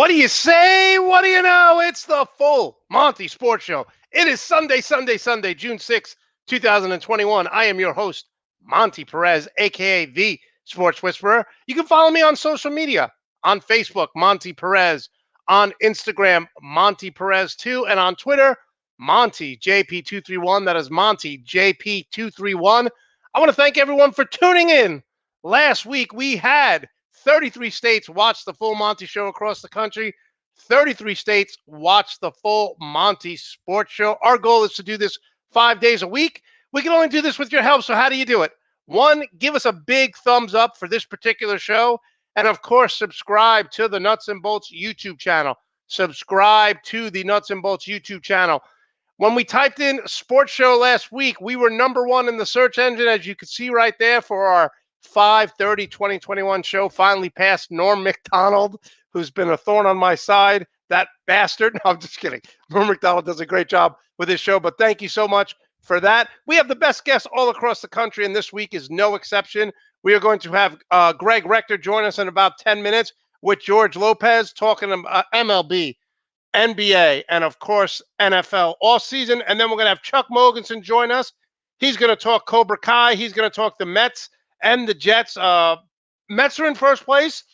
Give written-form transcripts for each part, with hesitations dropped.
What do you say? What do you know? It's the full Monty Sports Show. It is Sunday, June 6th, 2021. I am your host, Monty Perez, aka the Sports Whisperer. You can follow me on social media on Facebook, Monty Perez, on Instagram, Monty Perez 2, and on Twitter, Monty JP231. That is Monty JP231. I want to thank everyone for tuning in. Last week we had 33 states watch the full Monty Show across the country. 33 states watch the full Monty Sports Show. Our goal is to do this 5 days a week. We can only do this with your help, so how do you do it? One, give us a big thumbs up for this particular show. And, of course, subscribe to the Nuts and Bolts YouTube channel. Subscribe to the Nuts and Bolts YouTube channel. When we typed in Sports Show last week, we were #1 in the search engine, as you can see right there, for our 5/30/2021 show. Finally passed Norm Macdonald, who's been a thorn on my side. That bastard. No, I'm just kidding. Norm Macdonald does a great job with his show, but thank you so much for that. We have the best guests all across the country, and this week is no exception. We are going to have Greg Rector join us in about 10 minutes with George Lopez talking about MLB, NBA, and, of course, NFL all season. And then we're going to have Chuck Mogensen join us. He's going to talk Cobra Kai. He's going to talk the Mets and the Jets. Mets are in first place.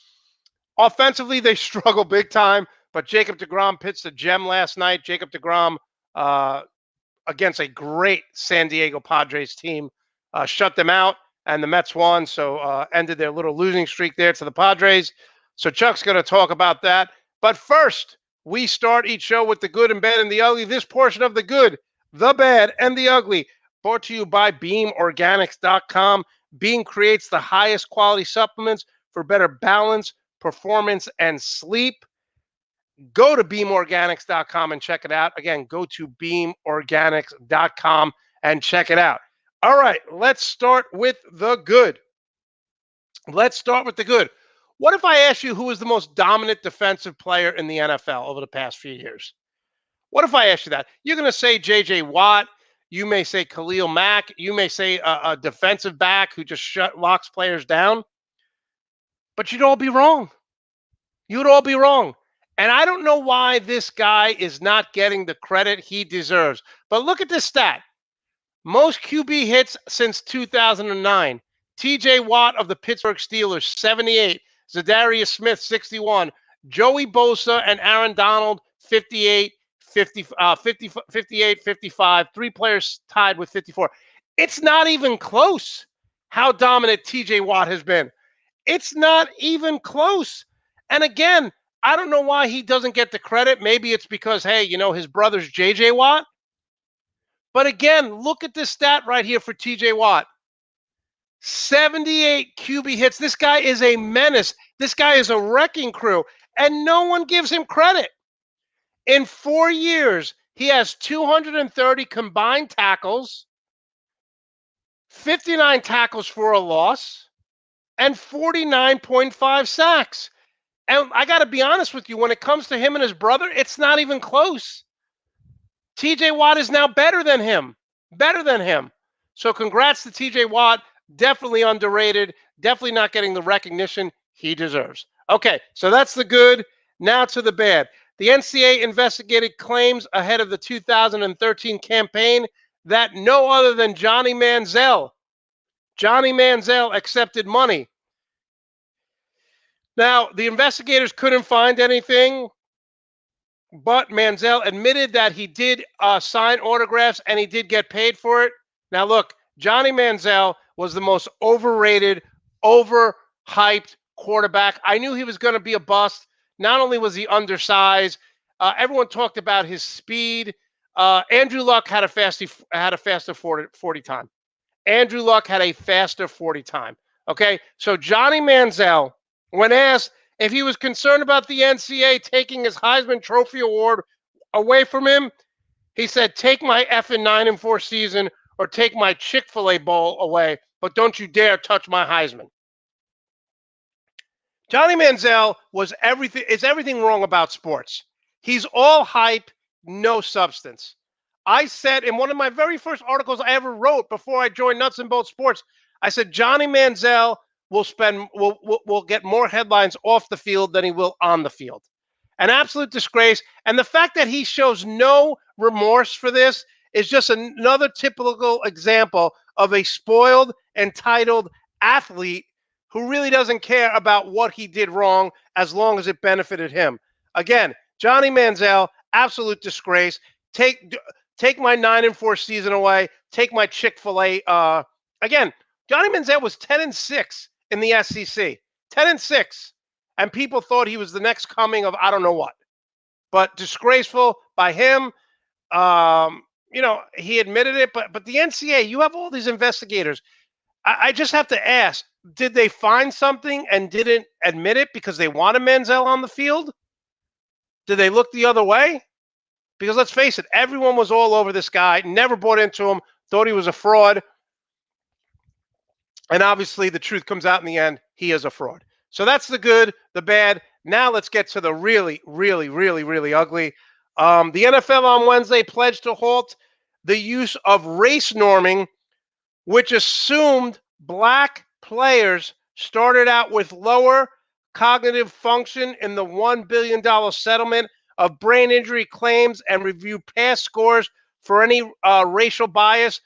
Offensively, they struggle big time, but Jacob deGrom pitched a gem last night. Jacob deGrom, against a great San Diego Padres team, shut them out, and the Mets won, so ended their little losing streak there to the Padres. So Chuck's going to talk about that. But first, we start each show with the good and bad and the ugly. This portion of the good, the bad, and the ugly, brought to you by BeamOrganics.com. Beam creates the highest quality supplements for better balance, performance, and sleep. Go to BeamOrganics.com and check it out. Again, go to BeamOrganics.com and check it out. All right, let's start with the good. Let's start with the good. What if I asked you who is the most dominant defensive player in the NFL over the past few years? What if I asked you that? You're going to say J.J. Watt. You may say Khalil Mack. You may say a defensive back who just locks players down. But you'd all be wrong. You'd all be wrong. And I don't know why this guy is not getting the credit he deserves. But look at this stat. Most QB hits since 2009. T.J. Watt of the Pittsburgh Steelers, 78. Zadarius Smith, 61. Joey Bosa and Aaron Donald, 58. 58, 55, 3 players tied with 54. It's not even close how dominant TJ Watt has been. It's not even close. And again, I don't know why he doesn't get the credit. Maybe it's because, hey, you know, his brother's JJ Watt. But again, look at this stat right here for TJ Watt. 78 QB hits. This guy is a menace. This guy is a wrecking crew. And no one gives him credit. In 4 years, he has 230 combined tackles, 59 tackles for a loss, and 49.5 sacks. And I got to be honest with you, when it comes to him and his brother, it's not even close. TJ Watt is now better than him. Better than him. So congrats to TJ Watt. Definitely underrated. Definitely not getting the recognition he deserves. Okay, so that's the good. Now to the bad. The NCAA investigated claims ahead of the 2013 campaign that no other than Johnny Manziel accepted money. Now, the investigators couldn't find anything, but Manziel admitted that he did sign autographs and he did get paid for it. Now, look, Johnny Manziel was the most overrated, overhyped quarterback. I knew he was going to be a bust. Not only was he undersized, everyone talked about his speed. Andrew Luck had a faster 40 time. Andrew Luck had a faster 40 time. Okay, so Johnny Manziel, when asked if he was concerned about the NCAA taking his Heisman Trophy award away from him, he said, "Take my effing 9-4 season or take my Chick-fil-A bowl away, but don't you dare touch my Heisman." Johnny Manziel is everything wrong about sports. He's all hype, no substance. I said in one of my very first articles I ever wrote before I joined Nuts and Bolts Sports, I said Johnny Manziel will get more headlines off the field than he will on the field. An absolute disgrace. And the fact that he shows no remorse for this is just another typical example of a spoiled, entitled athlete who really doesn't care about what he did wrong as long as it benefited him. Again, Johnny Manziel, absolute disgrace. Take my 9-4 season away. Take my Chick-fil-A. Again, Johnny Manziel was 10-6 in the SEC. 10-6. And people thought he was the next coming of I don't know what. But disgraceful by him. He admitted it. But the NCAA, you have all these investigators. I just have to ask, did they find something and didn't admit it because they wanted Manziel on the field? Did they look the other way? Because let's face it, everyone was all over this guy, never bought into him, thought he was a fraud. And obviously the truth comes out in the end. He is a fraud. So that's the good, the bad. Now let's get to the really, really, really, really ugly. The NFL on Wednesday pledged to halt the use of race norming, which assumed black players started out with lower cognitive function in the $1 billion settlement of brain injury claims and review past scores for any racial bias.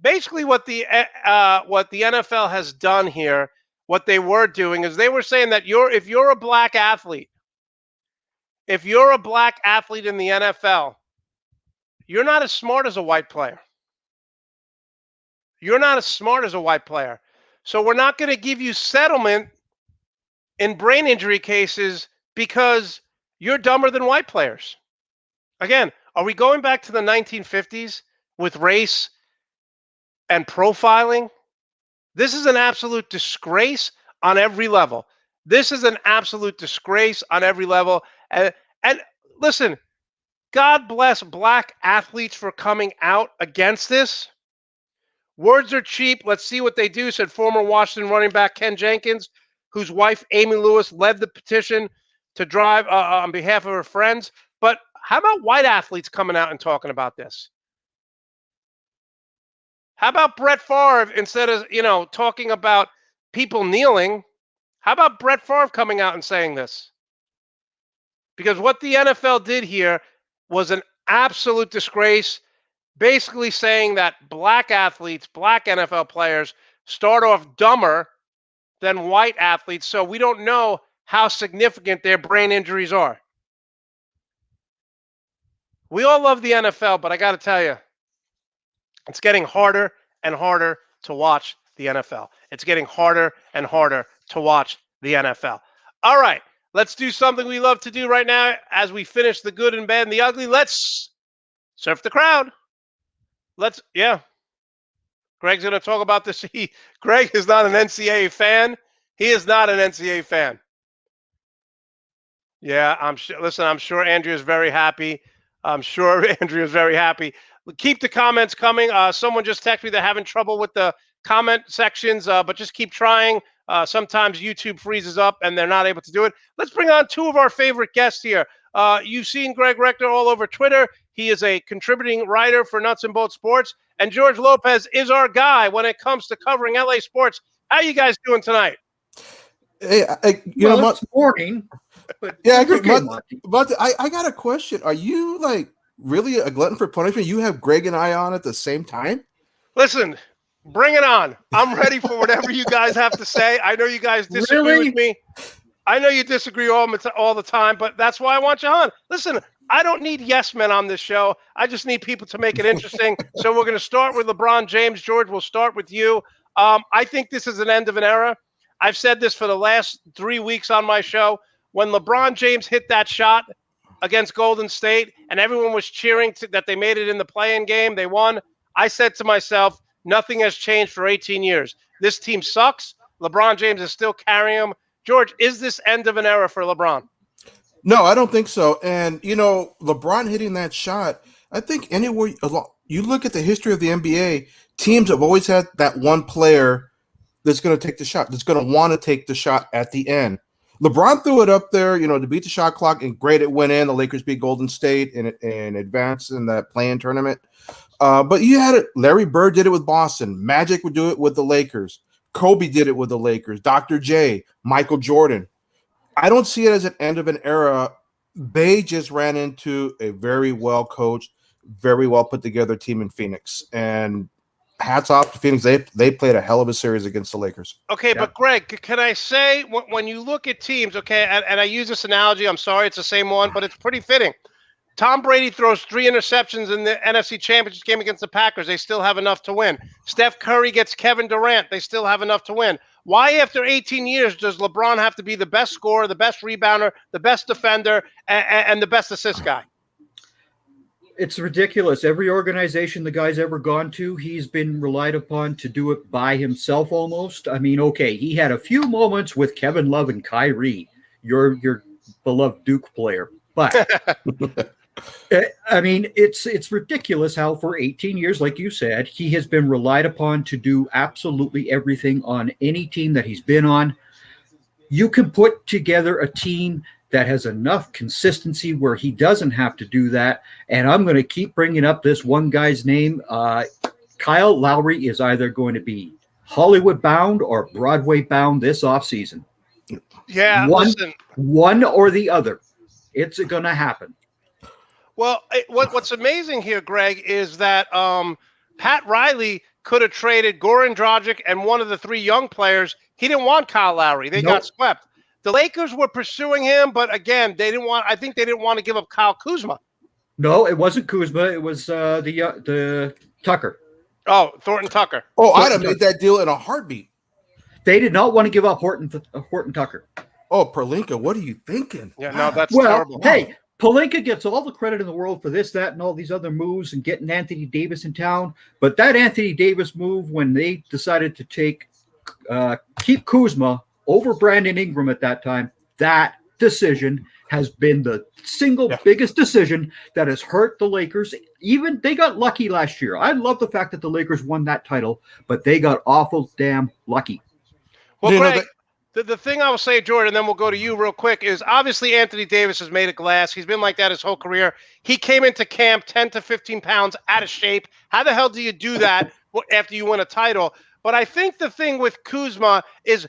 Basically, what the NFL has done here, what they were doing is they were saying that if you're a black athlete in the NFL, you're not as smart as a white player. You're not as smart as a white player. So we're not going to give you settlement in brain injury cases because you're dumber than white players. Again, are we going back to the 1950s with race and profiling? This is an absolute disgrace on every level. And listen, God bless black athletes for coming out against this. Words are cheap. Let's see what they do, said former Washington running back Ken Jenkins, whose wife Amy Lewis led the petition to drive on behalf of her friends. But how about white athletes coming out and talking about this? How about Brett Favre, instead of, talking about people kneeling, how about Brett Favre coming out and saying this? Because what the NFL did here was an absolute disgrace, basically saying that black athletes, black NFL players, start off dumber than white athletes, so we don't know how significant their brain injuries are. We all love the NFL, but I got to tell you, it's getting harder and harder to watch the NFL. It's getting harder and harder to watch the NFL. All right, let's do something we love to do right now as we finish the good and bad and the ugly. Let's surf the crowd. Greg's going to talk about this. Greg is not an NCAA fan. He is not an NCAA fan. Yeah, I'm sure Andrea's very happy. Keep the comments coming. Someone just texted me they're having trouble with the comment sections, but just keep trying. Sometimes YouTube freezes up and they're not able to do it. Let's bring on two of our favorite guests here. You've seen Greg Rector all over Twitter. He is a contributing writer for Nuts and Bolts Sports. And George Lopez is our guy when it comes to covering LA sports. How you guys doing tonight? Hey, it's morning. But yeah, I agree. But I got a question. Are you really a glutton for punishment? You have Greg and I on at the same time? Listen, bring it on. I'm ready for whatever you guys have to say. I know you guys disagree with me. I know you disagree all the time, but that's why I want you on. Listen, I don't need yes men on this show. I just need people to make it interesting. So we're going to start with LeBron James. George, we'll start with you. I think this is an end of an era. I've said this for the last 3 weeks on my show. When LeBron James hit that shot against Golden State and everyone was cheering that they made it in the play-in game, they won, I said to myself, nothing has changed for 18 years. This team sucks. LeBron James is still carrying them. George, is this end of an era for LeBron? No, I don't think so. And, LeBron hitting that shot, I think anywhere you look at the history of the NBA, teams have always had that one player that's going to take the shot, that's going to want to take the shot at the end. LeBron threw it up there, to beat the shot clock, and great, it went in. The Lakers beat Golden State and advanced in that play-in tournament. But you had it. Larry Bird did it with Boston. Magic would do it with the Lakers. Kobe did it with the Lakers. Dr. J, Michael Jordan. I don't see it as an end of an era they just ran into a very well coached, very well put together team in Phoenix. And hats off to Phoenix. They played a hell of a series against the Lakers. Okay, Yep. but Greg, can I say when you look at teams, okay, and I use this analogy, I'm sorry it's the same one, but it's pretty fitting. Tom Brady throws 3 interceptions in the NFC Championship game against the Packers. They still have enough to win. Steph Curry gets Kevin Durant. They still have enough to win. Why, after 18 years, does LeBron have to be the best scorer, the best rebounder, the best defender, and the best assist guy? It's ridiculous. Every organization the guy's ever gone to, he's been relied upon to do it by himself almost. I mean, okay, he had a few moments with Kevin Love and Kyrie, your beloved Duke player. But I mean, it's ridiculous how for 18 years, like you said, he has been relied upon to do absolutely everything on any team that he's been on. You can put together a team that has enough consistency where he doesn't have to do that. And I'm going to keep bringing up this one guy's name. Kyle Lowry is either going to be Hollywood bound or Broadway bound this offseason. Yeah, listen. One or the other. It's going to happen. Well, what's amazing here, Greg, is that Pat Riley could have traded Goran Dragic and one of the 3 young players. He didn't want Kyle Lowry. They got swept. The Lakers were pursuing him, but again, I think they didn't want to give up Kyle Kuzma. No, it wasn't Kuzma. It was the Tucker. Oh, Thornton Tucker. Oh, I'd have made that deal in a heartbeat. They did not want to give up Horton Tucker. Oh, Perlinka, what are you thinking? Yeah, no, that's well, terrible. Hey, Pelinka gets all the credit in the world for this, that, and all these other moves and getting Anthony Davis in town. But that Anthony Davis move, when they decided to keep Kuzma over Brandon Ingram at that time, that decision has been the single biggest decision that has hurt the Lakers. Even they got lucky last year. I love the fact that the Lakers won that title, but they got awful damn lucky. Well, Greg, the thing I will say, Jordan, and then we'll go to you real quick, is obviously Anthony Davis has made of glass. He's been like that his whole career. He came into camp 10 to 15 pounds out of shape. How the hell do you do that after you win a title? But I think the thing with Kuzma is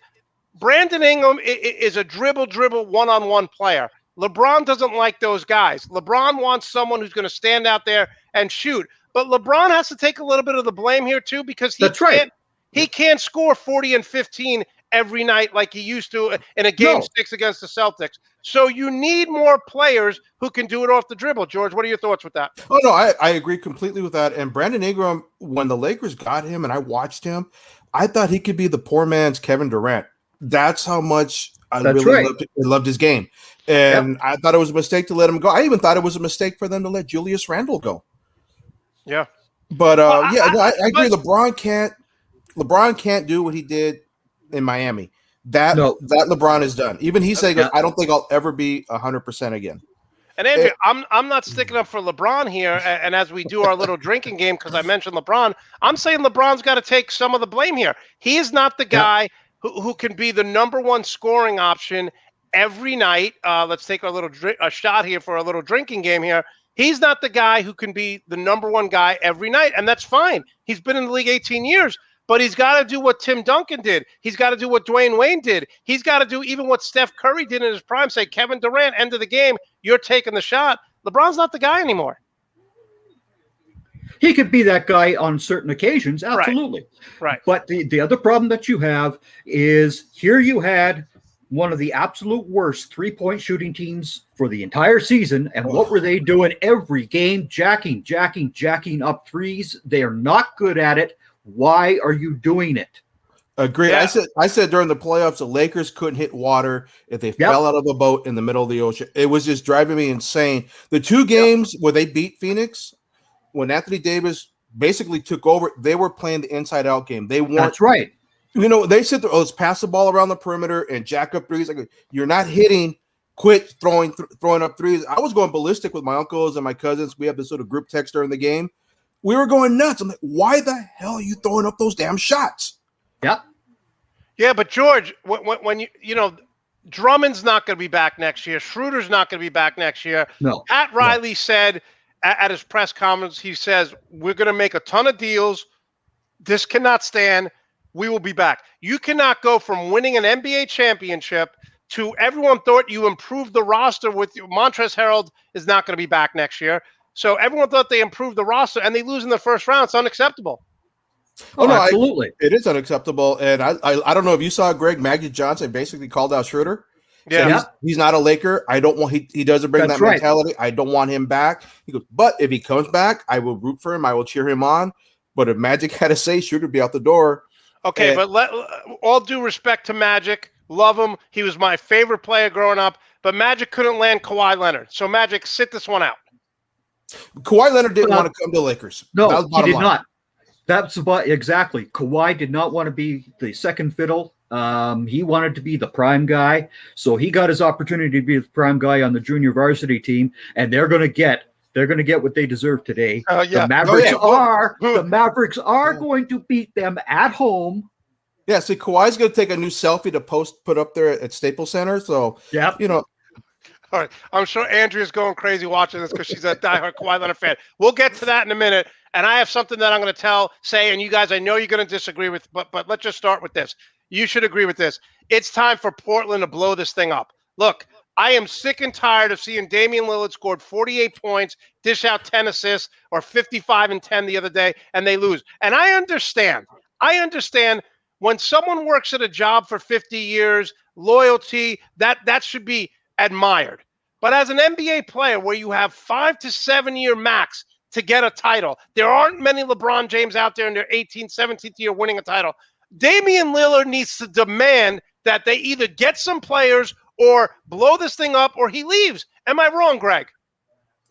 Brandon Ingram is a dribble one-on-one player. LeBron doesn't like those guys. LeBron wants someone who's going to stand out there and shoot. But LeBron has to take a little bit of the blame here too, because he can't score 40 and 15 every night like he used to in a game 6 against the Celtics. So you need more players who can do it off the dribble. George, what are your thoughts with that? Oh, no, I agree completely with that. And Brandon Ingram, when the Lakers got him and I watched him, I thought he could be the poor man's Kevin Durant. That's how much I loved his game. And I thought it was a mistake to let him go. I even thought it was a mistake for them to let Julius Randle go. Yeah. But I agree. LeBron can't do what he did in Miami. That LeBron is done. Even he said, I don't think I'll ever be 100% again. And Andrew, I'm not sticking up for LeBron here. And as we do our little drinking game, because I mentioned LeBron, I'm saying LeBron's got to take some of the blame here. He is not the guy who can be the number one scoring option every night. Let's take a shot here for a little drinking game here. He's not the guy who can be the number one guy every night, and that's fine. He's been in the league 18 years, but he's got to do what Tim Duncan did. He's got to do what Dwayne Wayne did. He's got to do even what Steph Curry did in his prime, say, Kevin Durant, end of the game, you're taking the shot. LeBron's not the guy anymore. He could be that guy on certain occasions, absolutely. Right. But the other problem that you have is here you had one of the absolute worst three-point shooting teams for the entire season. And what were they doing every game? Jacking up threes. They are not good at it. Why are you doing it? Agree. Yeah. I said during the playoffs, the Lakers couldn't hit water if they fell out of a boat in the middle of the ocean. It was just driving me insane. The 2 games where they beat Phoenix, when Anthony Davis basically took over, they were playing the inside-out game. They weren't. That's right. You know, they said, let's pass the ball around the perimeter and jack up threes. Like, you're not hitting, quit throwing up threes. I was going ballistic with my uncles and my cousins. We have this sort of group text during the game. We were going nuts. I'm like, why the hell are you throwing up those damn shots? Yep. Yeah, but George, when you know, Drummond's not going to be back next year. Schroeder's not going to be back next year. No. Pat Riley said at his press conference, he says, we're going to make a ton of deals. This cannot stand. We will be back. You cannot go from winning an NBA championship to everyone thought you improved the roster with Montrezl Harrell is not going to be back next year. So everyone thought they improved the roster, and they lose in the first round. It's unacceptable. Oh, no, absolutely. It is unacceptable. And I don't know if you saw Greg Magic Johnson basically called out Schroeder. Yeah. He's not a Laker. I don't want he doesn't bring that mentality. I don't want him back. He goes, but if he comes back, I will root for him. I will cheer him on. But if Magic had to say, Schroeder be out the door. Okay, but all due respect to Magic, love him. He was my favorite player growing up. But Magic couldn't land Kawhi Leonard. So Magic, sit this one out. Kawhi Leonard didn't want to come to the Lakers. No, he did not. That's about exactly. Kawhi did not want to be the second fiddle. He wanted to be the prime guy. So he got his opportunity to be the prime guy on the junior varsity team, and they're going to get what they deserve today. The Mavericks are going to beat them at home. Yeah, see, Kawhi's going to take a new selfie to put up there at Staples Center. So, yeah, All right, I'm sure Andrea's going crazy watching this because she's a diehard Kawhi Leonard fan. We'll get to that in a minute, and I have something that I'm going to say, and you guys, I know you're going to disagree with, but let's just start with this. You should agree with this. It's time for Portland to blow this thing up. Look, I am sick and tired of seeing Damian Lillard scored 48 points, dish out 10 assists, or 55 and 10 the other day, and they lose. And I understand when someone works at a job for 50 years, loyalty, that should be admired. But as an NBA player where you have 5 to 7 year max to get a title, there aren't many LeBron James out there in their 18th, 17th year winning a title. Damian Lillard needs to demand that they either get some players or blow this thing up or he leaves. Am I wrong, Greg?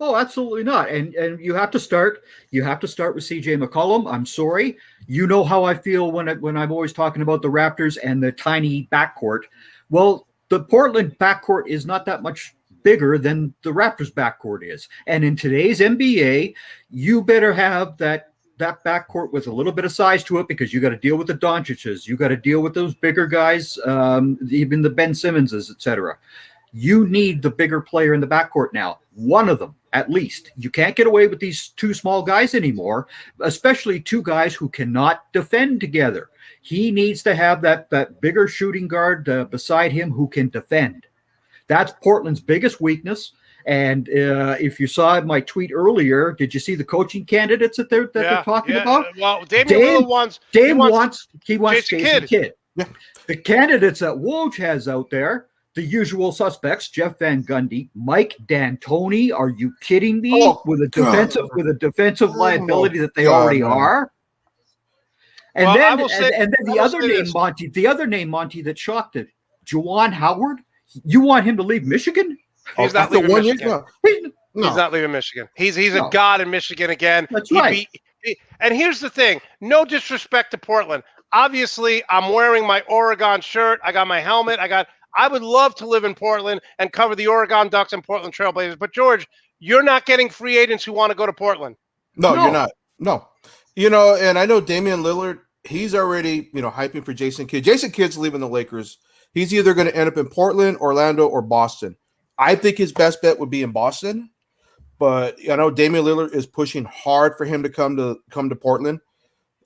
Oh, absolutely not. And you have to start with CJ McCollum. I'm sorry. You know how I feel when I'm always talking about the Raptors and the tiny backcourt. Well, the Portland backcourt is not that much bigger than the Raptors backcourt is. And in today's NBA, you better have that backcourt with a little bit of size to it because you got to deal with the Doncic's. You got to deal with those bigger guys, even the Ben Simmonses, etc. You need the bigger player in the backcourt now. One of them, at least. You can't get away with these two small guys anymore, especially two guys who cannot defend together. He needs to have that bigger shooting guard beside him who can defend. That's Portland's biggest weakness. And if you saw my tweet earlier, did you see the coaching candidates that they're talking about? Well, Dame wants Jason Kidd. Yeah. The candidates that Woj has out there, the usual suspects: Jeff Van Gundy, Mike D'Antoni. Are you kidding me? With a defensive liability that they already are. And then the other name, Monte, that shocked it, Juwan Howard. You want him to leave Michigan? He's not leaving Michigan. He's not leaving Michigan. He's a god in Michigan again. That's right. And here's the thing. No disrespect to Portland. Obviously, I'm wearing my Oregon shirt. I got my helmet. I would love to live in Portland and cover the Oregon Ducks and Portland Trailblazers. But, George, you're not getting free agents who want to go to Portland. No, you're not. No. And I know Damian Lillard, he's already, hyping for Jason Kidd. Jason Kidd's leaving the Lakers. He's either going to end up in Portland, Orlando, or Boston. I think his best bet would be in Boston. But I know Damian Lillard is pushing hard for him to come to Portland.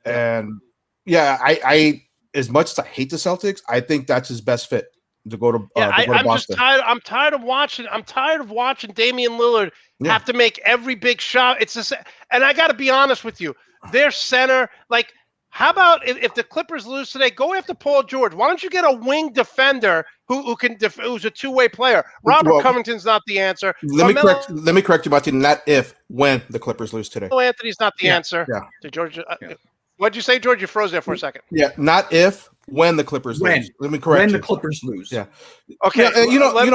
And, I as much as I hate the Celtics, I think that's his best fit. To go to I'm Boston. just tired. I'm tired of watching Damian Lillard have to make every big shot. And I got to be honest with you, their center. Like, how about if the Clippers lose today, go after Paul George? Why don't you get a wing defender who's a two-way player? Robert Covington's not the answer. Let me correct you, Martin. Not if, when the Clippers lose today. No, Anthony's not the answer. Yeah. To George. What'd you say, George? You froze there for a second. Yeah, not if. When the Clippers lose. Let me correct you. When the Clippers lose. Yeah. Okay.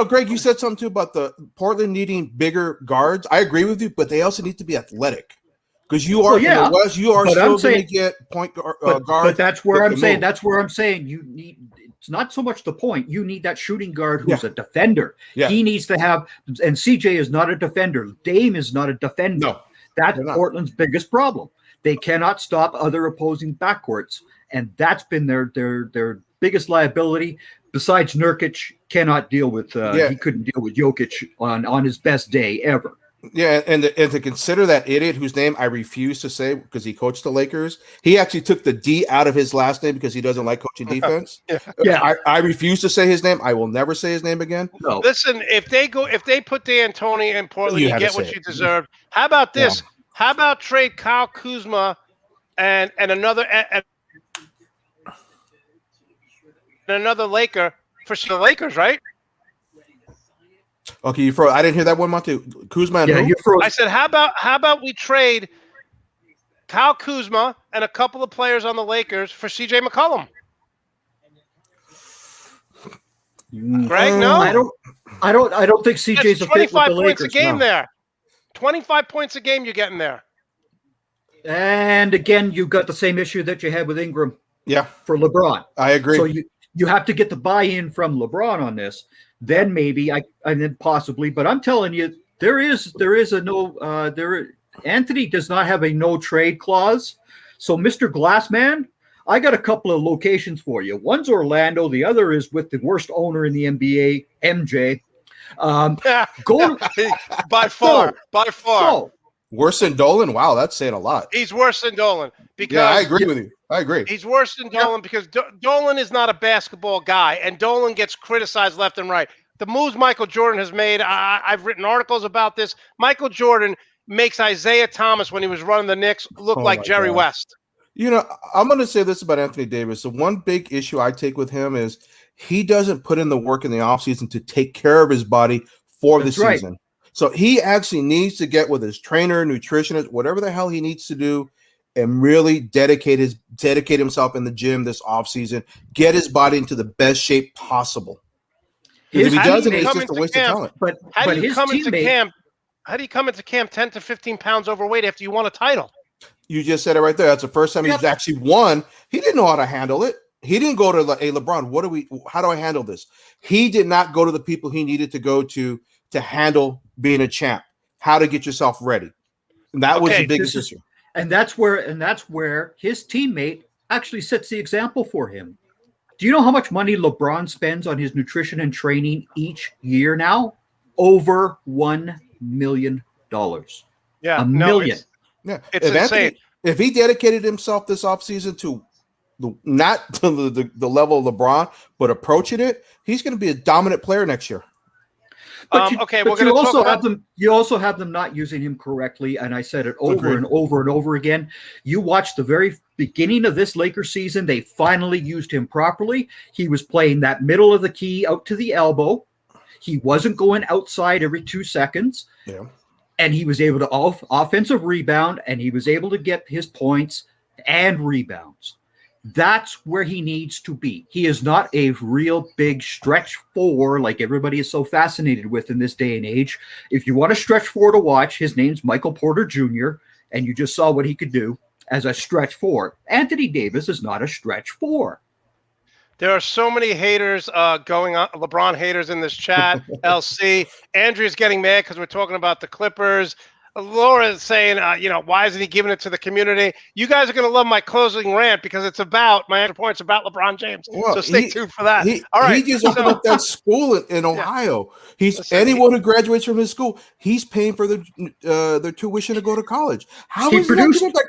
Greg, you said something too about the Portland needing bigger guards. I agree with you, but they also need to be athletic. Because you are in the West, you are still going to get point guards. But that's where I'm saying. That's where I'm saying you need. It's not so much the point. You need that shooting guard who's a defender. Yeah. He needs to have. And CJ is not a defender. Dame is not a defender. No, that's Portland's biggest problem. They cannot stop other opposing backcourts. And that's been their biggest liability. Besides, Nurkic cannot deal with. He couldn't deal with Jokic on his best day ever. Yeah, and to consider that idiot whose name I refuse to say because he coached the Lakers, he actually took the D out of his last name because he doesn't like coaching defense. Yeah. I refuse to say his name. I will never say his name again. No. Listen, if they put D'Antoni in Portland, You you had to get say what it. you deserve. How about Yeah. this? How about trade Kyle Kuzma and another Laker for the Lakers, right? Okay, you froze. I didn't hear that one, Monte. Kuzma and Yeah, who? you froze. I said, how about we trade Kyle Kuzma and a couple of players on the Lakers for CJ McCollum? Greg, no, I don't think CJ's that's a fit with 25 the points Lakers. a game No. there. 25 points a game you're getting there. And again, you've got the same issue that you had with Ingram. Yeah, for LeBron. I agree. So you have to get the buy-in from LeBron on this. Then maybe and then possibly, but I'm telling you, there is a no Anthony does not have a no trade clause. So Mr. Glassman, I got a couple of locations for you. One's Orlando, the other is with the worst owner in the NBA, MJ. Go by far. Go. Worse than Dolan? Wow, that's saying a lot. He's worse than Dolan because I agree with you. I agree. He's worse than Dolan because Dolan is not a basketball guy, and Dolan gets criticized left and right. The moves Michael Jordan has made, I've written articles about this. Michael Jordan makes Isaiah Thomas, when he was running the Knicks, look like Jerry God. West. You know, I'm going to say this about Anthony Davis. The one big issue I take with him is he doesn't put in the work in the offseason to take care of his body for the season. Right. So he actually needs to get with his trainer, nutritionist, whatever the hell he needs to do, and really dedicate himself in the gym this offseason, get his body into the best shape possible. If he doesn't, it's just a waste of talent. But how do you come into camp? How do you come into camp 10 to 15 pounds overweight after you won a title? You just said it right there. That's the first time he's actually won. He didn't know how to handle it. He didn't go to hey LeBron, how do I handle this? He did not go to the people he needed to go to handle being a champ, how to get yourself ready. And that was the biggest issue. And that's where his teammate actually sets the example for him. Do you know how much money LeBron spends on his nutrition and training each year now? Over $1 million. Yeah, $1 million. It's insane. If he dedicated himself this offseason to not to the level of LeBron, but approaching it, he's going to be a dominant player next year. But you also have them not using him correctly, and I said it over and over and over again. You watch the very beginning of this Lakers season; they finally used him properly. He was playing that middle of the key out to the elbow. He wasn't going outside every 2 seconds. Yeah. And he was able to offensive rebound, and he was able to get his points and rebounds. That's where he needs to be. He is not a real big stretch four like everybody is so fascinated with in this day and age. If you want a stretch four to watch, his name's Michael Porter Jr., and you just saw what he could do as a stretch four. Anthony Davis is not a stretch four. There are so many haters going on, LeBron haters in this chat. LC. Andrew's getting mad because we're talking about the Clippers. Laura is saying, why isn't he giving it to the community? You guys are going to love my closing rant because it's about my extra points about LeBron James. Well, so stay tuned for that. All right. He just opened up that school in Ohio. Anyone who graduates from his school, he's paying for their tuition to go to college. How is that?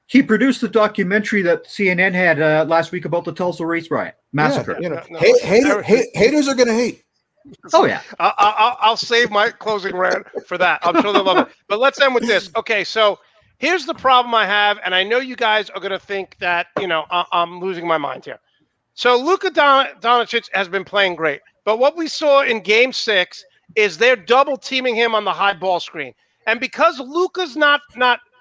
He produced the documentary that CNN had last week about the Tulsa race riot massacre. Haters are going to hate. Oh yeah, I'll save my closing rant for that. I'm sure they'll love it. But let's end with this. Okay, so here's the problem I have, and I know you guys are going to think that I'm losing my mind here. So Luka Doncic has been playing great, but what we saw in Game 6 is they're double teaming him on the high ball screen, and because Luka's not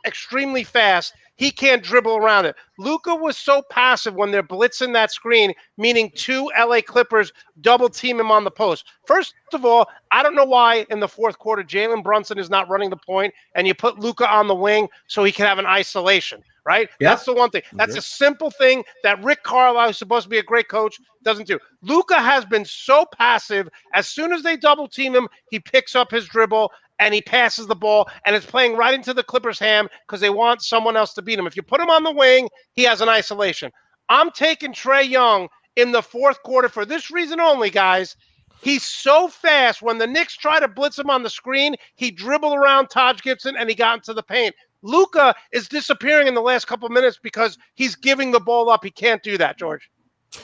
extremely fast, he can't dribble around it. Luka was so passive when they're blitzing that screen, meaning 2 LA Clippers double team him on the post. First of all, I don't know why in the fourth quarter Jalen Brunson is not running the point and you put Luka on the wing so he can have an isolation, right? Yep. That's the one thing. That's a simple thing that Rick Carlisle, who's supposed to be a great coach, doesn't do. Luka has been so passive. As soon as they double team him, he picks up his dribble and he passes the ball, and it's playing right into the Clippers' hand because they want someone else to beat him. If you put him on the wing, he has an isolation. I'm taking Trae Young in the fourth quarter for this reason only, guys. He's so fast. When the Knicks try to blitz him on the screen, he dribbled around Taj Gibson and he got into the paint. Luka is disappearing in the last couple of minutes because he's giving the ball up. He can't do that, George.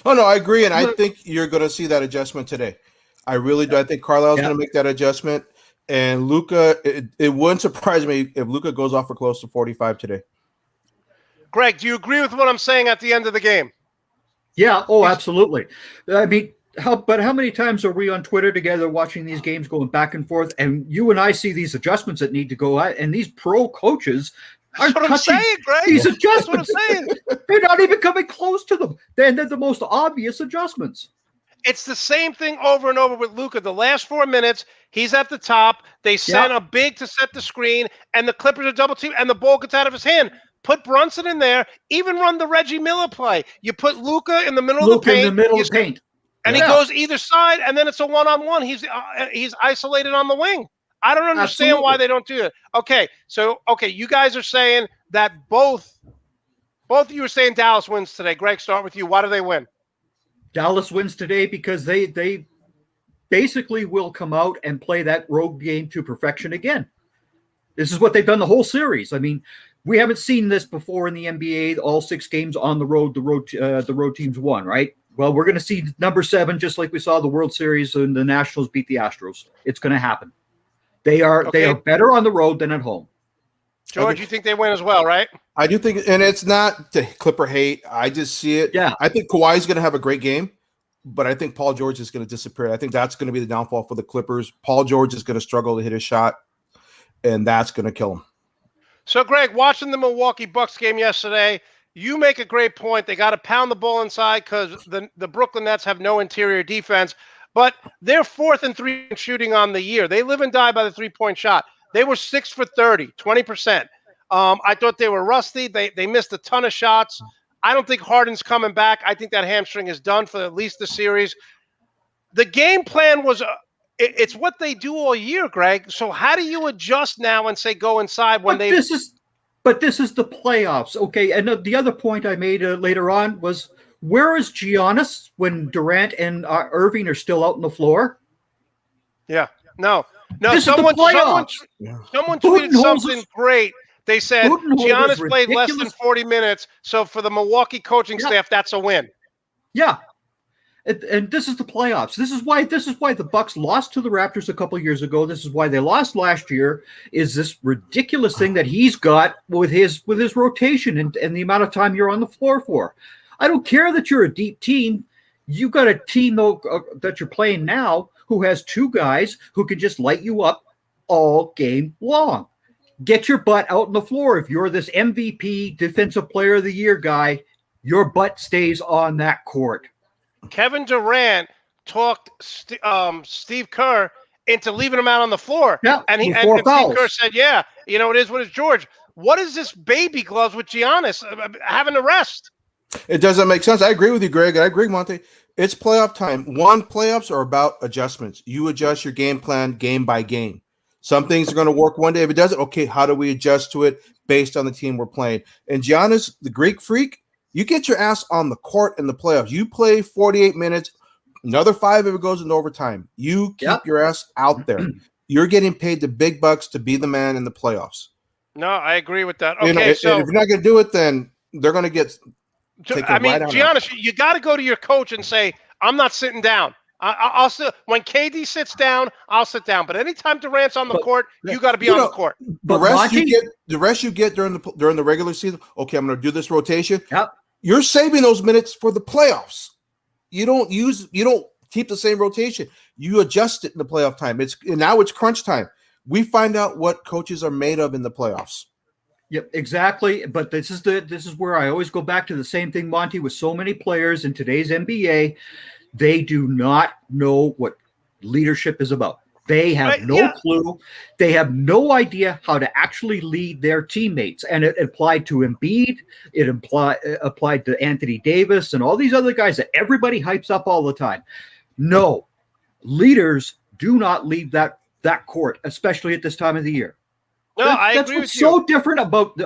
Oh, no, I agree. And I think you're going to see that adjustment today. I really do. I think Carlisle's going to make that adjustment. And Luka, it wouldn't surprise me if Luka goes off for close to 45 today. Greg, do you agree with what I'm saying at the end of the game? Yeah. Oh, absolutely. I mean, how many times are we on Twitter together watching these games going back and forth, and you and I see these adjustments that need to go out, and these pro coaches aren't touching these adjustments. That's what I'm saying. They're not even coming close to them. They're the most obvious adjustments. It's the same thing over and over with Luka. The last 4 minutes, he's at the top. They send a big to set the screen, and the Clippers are double team, and the ball gets out of his hand. Put Brunson in there. Even run the Reggie Miller play. You put Luka in the middle of the paint. In the middle of the paint. And he goes either side, and then it's a one-on-one. He's isolated on the wing. I don't understand why they don't do that. Okay, you guys are saying that both of you are saying Dallas wins today. Greg, start with you. Why do they win? Dallas wins today because they basically will come out and play that road game to perfection again. This is what they've done the whole series. I mean, we haven't seen this before in the NBA. All 6 games on the road, the road teams won, right? Well, we're going to see number 7, just like we saw the World Series and the Nationals beat the Astros. It's going to happen. They are better on the road than at home. George, you think they win as well, right? I do think, and it's not to Clipper hate. I just see it. Yeah. I think Kawhi's going to have a great game, but I think Paul George is going to disappear. I think that's going to be the downfall for the Clippers. Paul George is going to struggle to hit his shot, and that's going to kill him. So, Greg, watching the Milwaukee Bucks game yesterday, you make a great point. They got to pound the ball inside because the Brooklyn Nets have no interior defense, but they're 4th and 3 shooting on the year. They live and die by the three-point shot. They were 6 for 30, 20%. I thought they were rusty. They missed a ton of shots. I don't think Harden's coming back. I think that hamstring is done for at least the series. The game plan was it's what they do all year, Greg. So how do you adjust now and say go inside when they? But this is the playoffs, okay? And the other point I made later on was, where is Giannis when Durant and Irving are still out on the floor? Yeah, no. Someone tweeted something great. They said Giannis played less than 40 minutes. So for the Milwaukee coaching staff, that's a win. Yeah. And this is the playoffs. This is why the Bucks lost to the Raptors a couple years ago. This is why they lost last year. Is this ridiculous thing that he's got with his rotation and the amount of time you're on the floor for? I don't care that you're a deep team. You got a team though that you're playing now who has 2 guys who can just light you up all game long. Get your butt out on the floor. If you're this MVP Defensive Player of the Year guy, your butt stays on that court. Kevin Durant talked Steve Kerr into leaving him out on the floor. Yeah, and Steve Kerr said, it is what is George. What is this baby gloves with Giannis having to rest? It doesn't make sense. I agree with you, Greg. And I agree, Monte. It's playoff time. Playoffs are about adjustments. You adjust your game plan game by game. Some things are going to work one day. If it doesn't, okay, how do we adjust to it based on the team we're playing? And Giannis, the Greek freak, you get your ass on the court in the playoffs. You play 48 minutes, another 5 if it goes into overtime. You keep your ass out there. You're getting paid the big bucks to be the man in the playoffs. No, I agree with that. Okay, so if you're not going to do it, then they're going to get Giannis, you got to go to your coach and say, I'm not sitting down. I'll still, when KD sits down, I'll sit down. But anytime Durant's on the court, you got to be on the court. The rest you get during the regular season. Okay, I'm going to do this rotation. Yep. You're saving those minutes for the playoffs. You don't keep the same rotation. You adjust it in the playoff time. Now it's crunch time. We find out what coaches are made of in the playoffs. Yep, exactly. But this is where I always go back to the same thing, Monty, with so many players in today's NBA. They do not know what leadership is about. They have no clue. They have no idea how to actually lead their teammates. And it applied to Embiid. It applied to Anthony Davis and all these other guys that everybody hypes up all the time. No, leaders do not leave that court, especially at this time of the year. No, I agree with you. So different about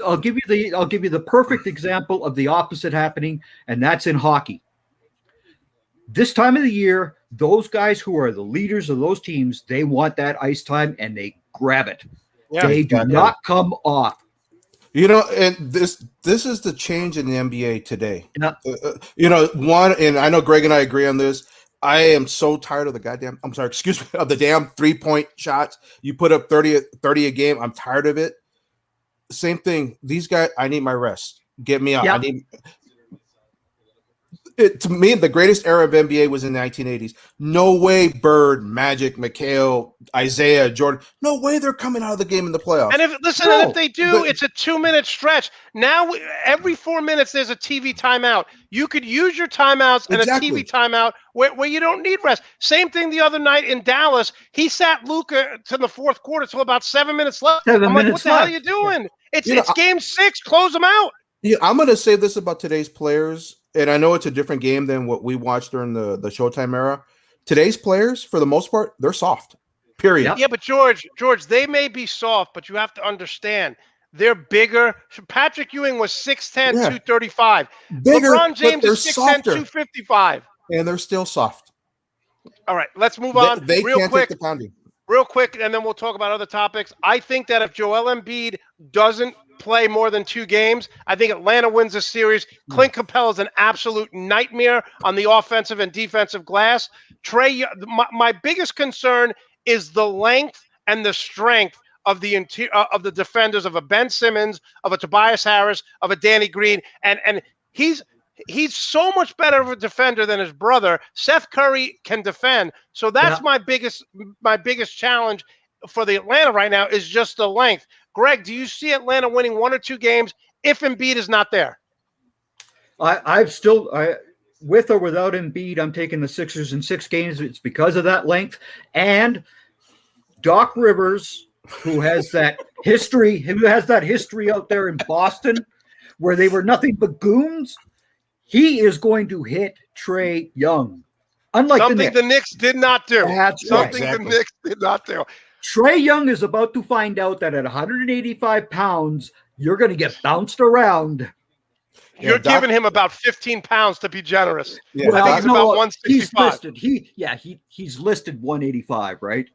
I'll give you the perfect example of the opposite happening, and that's in hockey. this time of the year, those guys who are the leaders of those teams, they want that ice time and they grab it. Yeah, they do not come off. And this is the change in the NBA today. Yeah. And I know Greg and I agree on this. I am so tired of the of the damn 3-point shots. You put up 30 a game. I'm tired of it. Same thing. These guys, I need my rest. Get me out. Yeah. To me, the greatest era of NBA was in the 1980s. No way Bird, Magic, McHale, Isaiah, Jordan. No way they're coming out of the game in the playoffs. And if they do, it's a 2-minute stretch. Now, every 4 minutes, there's a TV timeout. You could use your timeouts and a TV timeout where you don't need rest. Same thing the other night in Dallas. He sat Luka to the fourth quarter till about 7 minutes left. I'm like, what the hell are you doing? It's game 6. Close them out. Yeah, I'm going to say this about today's players. And I know it's a different game than what we watched during the Showtime era. Today's players, for the most part, they're soft. Period. Yeah, but George, they may be soft, but you have to understand they're bigger. Patrick Ewing was 6'10", 235. Bigger, LeBron James is 6'10", 255. And they're still soft. All right, let's move on. They real can't quick. take the pounding. Real quick, and then we'll talk about other topics. I think that if Joel Embiid doesn't play more than 2 games, I think Atlanta wins the series. Clint Capella is an absolute nightmare on the offensive and defensive glass. My biggest concern is the length and the strength of the defenders of a Ben Simmons, of a Tobias Harris, of a Danny Green, and he's so much better of a defender than his brother. Seth Curry can defend. So that's my biggest challenge for the Atlanta right now is just the length. Greg, do you see Atlanta winning 1 or 2 games if Embiid is not there? With or without Embiid, I'm taking the Sixers in 6 games. It's because of that length. And Doc Rivers, who has that history out there in Boston where they were nothing but goons, he is going to hit Trae Young. Unlike something the Knicks did not do. The Knicks did not do. Trae Young is about to find out that at 185 pounds, you're going to get bounced around. You're giving him about 15 pounds to be generous. Yeah, I think he's about 165. He's listed 185, right?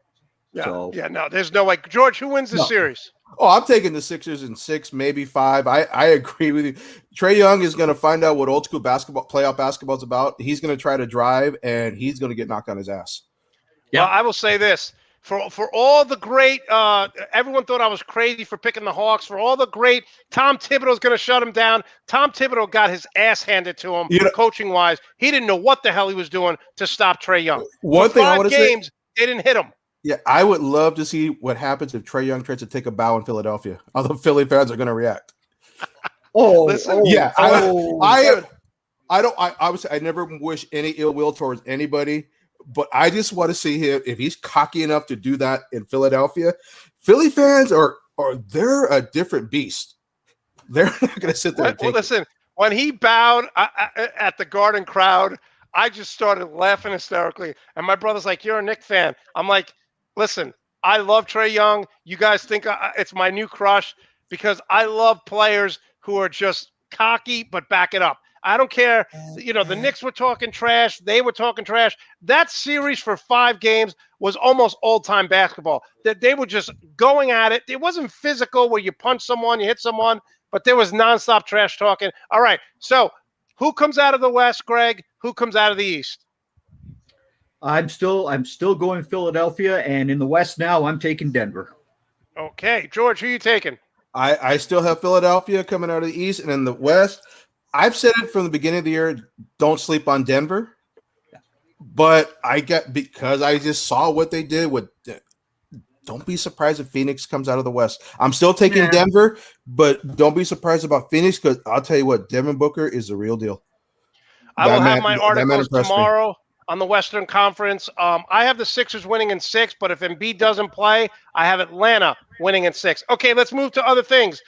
No, there's no way. George, who wins the series? Oh, I'm taking the Sixers in 6, maybe 5. I agree with you. Trae Young is going to find out what old school playoff basketball is about. He's going to try to drive, and he's going to get knocked on his ass. Yeah, well, I will say this. For all the great, everyone thought I was crazy for picking the Hawks. For all the great, Tom Thibodeau's going to shut him down. Tom Thibodeau got his ass handed to him, coaching-wise. He didn't know what the hell he was doing to stop Trae Young. One thing I want to say, they didn't hit him. Yeah, I would love to see what happens if Trae Young tries to take a bow in Philadelphia. How the Philly fans are going to react. I never wish any ill will towards anybody. But I just want to see him, if he's cocky enough to do that in Philadelphia. Philly fans they're a different beast. They're not going to sit there and take listen, when he bowed at the Garden crowd, I just started laughing hysterically. And my brother's like, "You're a Knicks fan." I'm like, listen, I love Trae Young. You guys think it's my new crush because I love players who are just cocky but back it up. I don't care. The Knicks were talking trash. They were talking trash. That series for 5 games was almost old-time basketball. That they were just going at it. It wasn't physical where you punch someone, you hit someone, but there was nonstop trash talking. All right, so who comes out of the West, Greg? Who comes out of the East? I'm still going Philadelphia, and in the West now, I'm taking Denver. Okay, George, who are you taking? I still have Philadelphia coming out of the East, and in the West, I've said it from the beginning of the year, don't sleep on Denver. But because I just saw what they did with don't be surprised if Phoenix comes out of the West. I'm still taking Denver, but don't be surprised about Phoenix because I'll tell you what, Devin Booker is the real deal. I will have my articles tomorrow on the Western Conference. I have the Sixers winning in 6, but if Embiid doesn't play, I have Atlanta winning in 6. Okay, let's move to other things.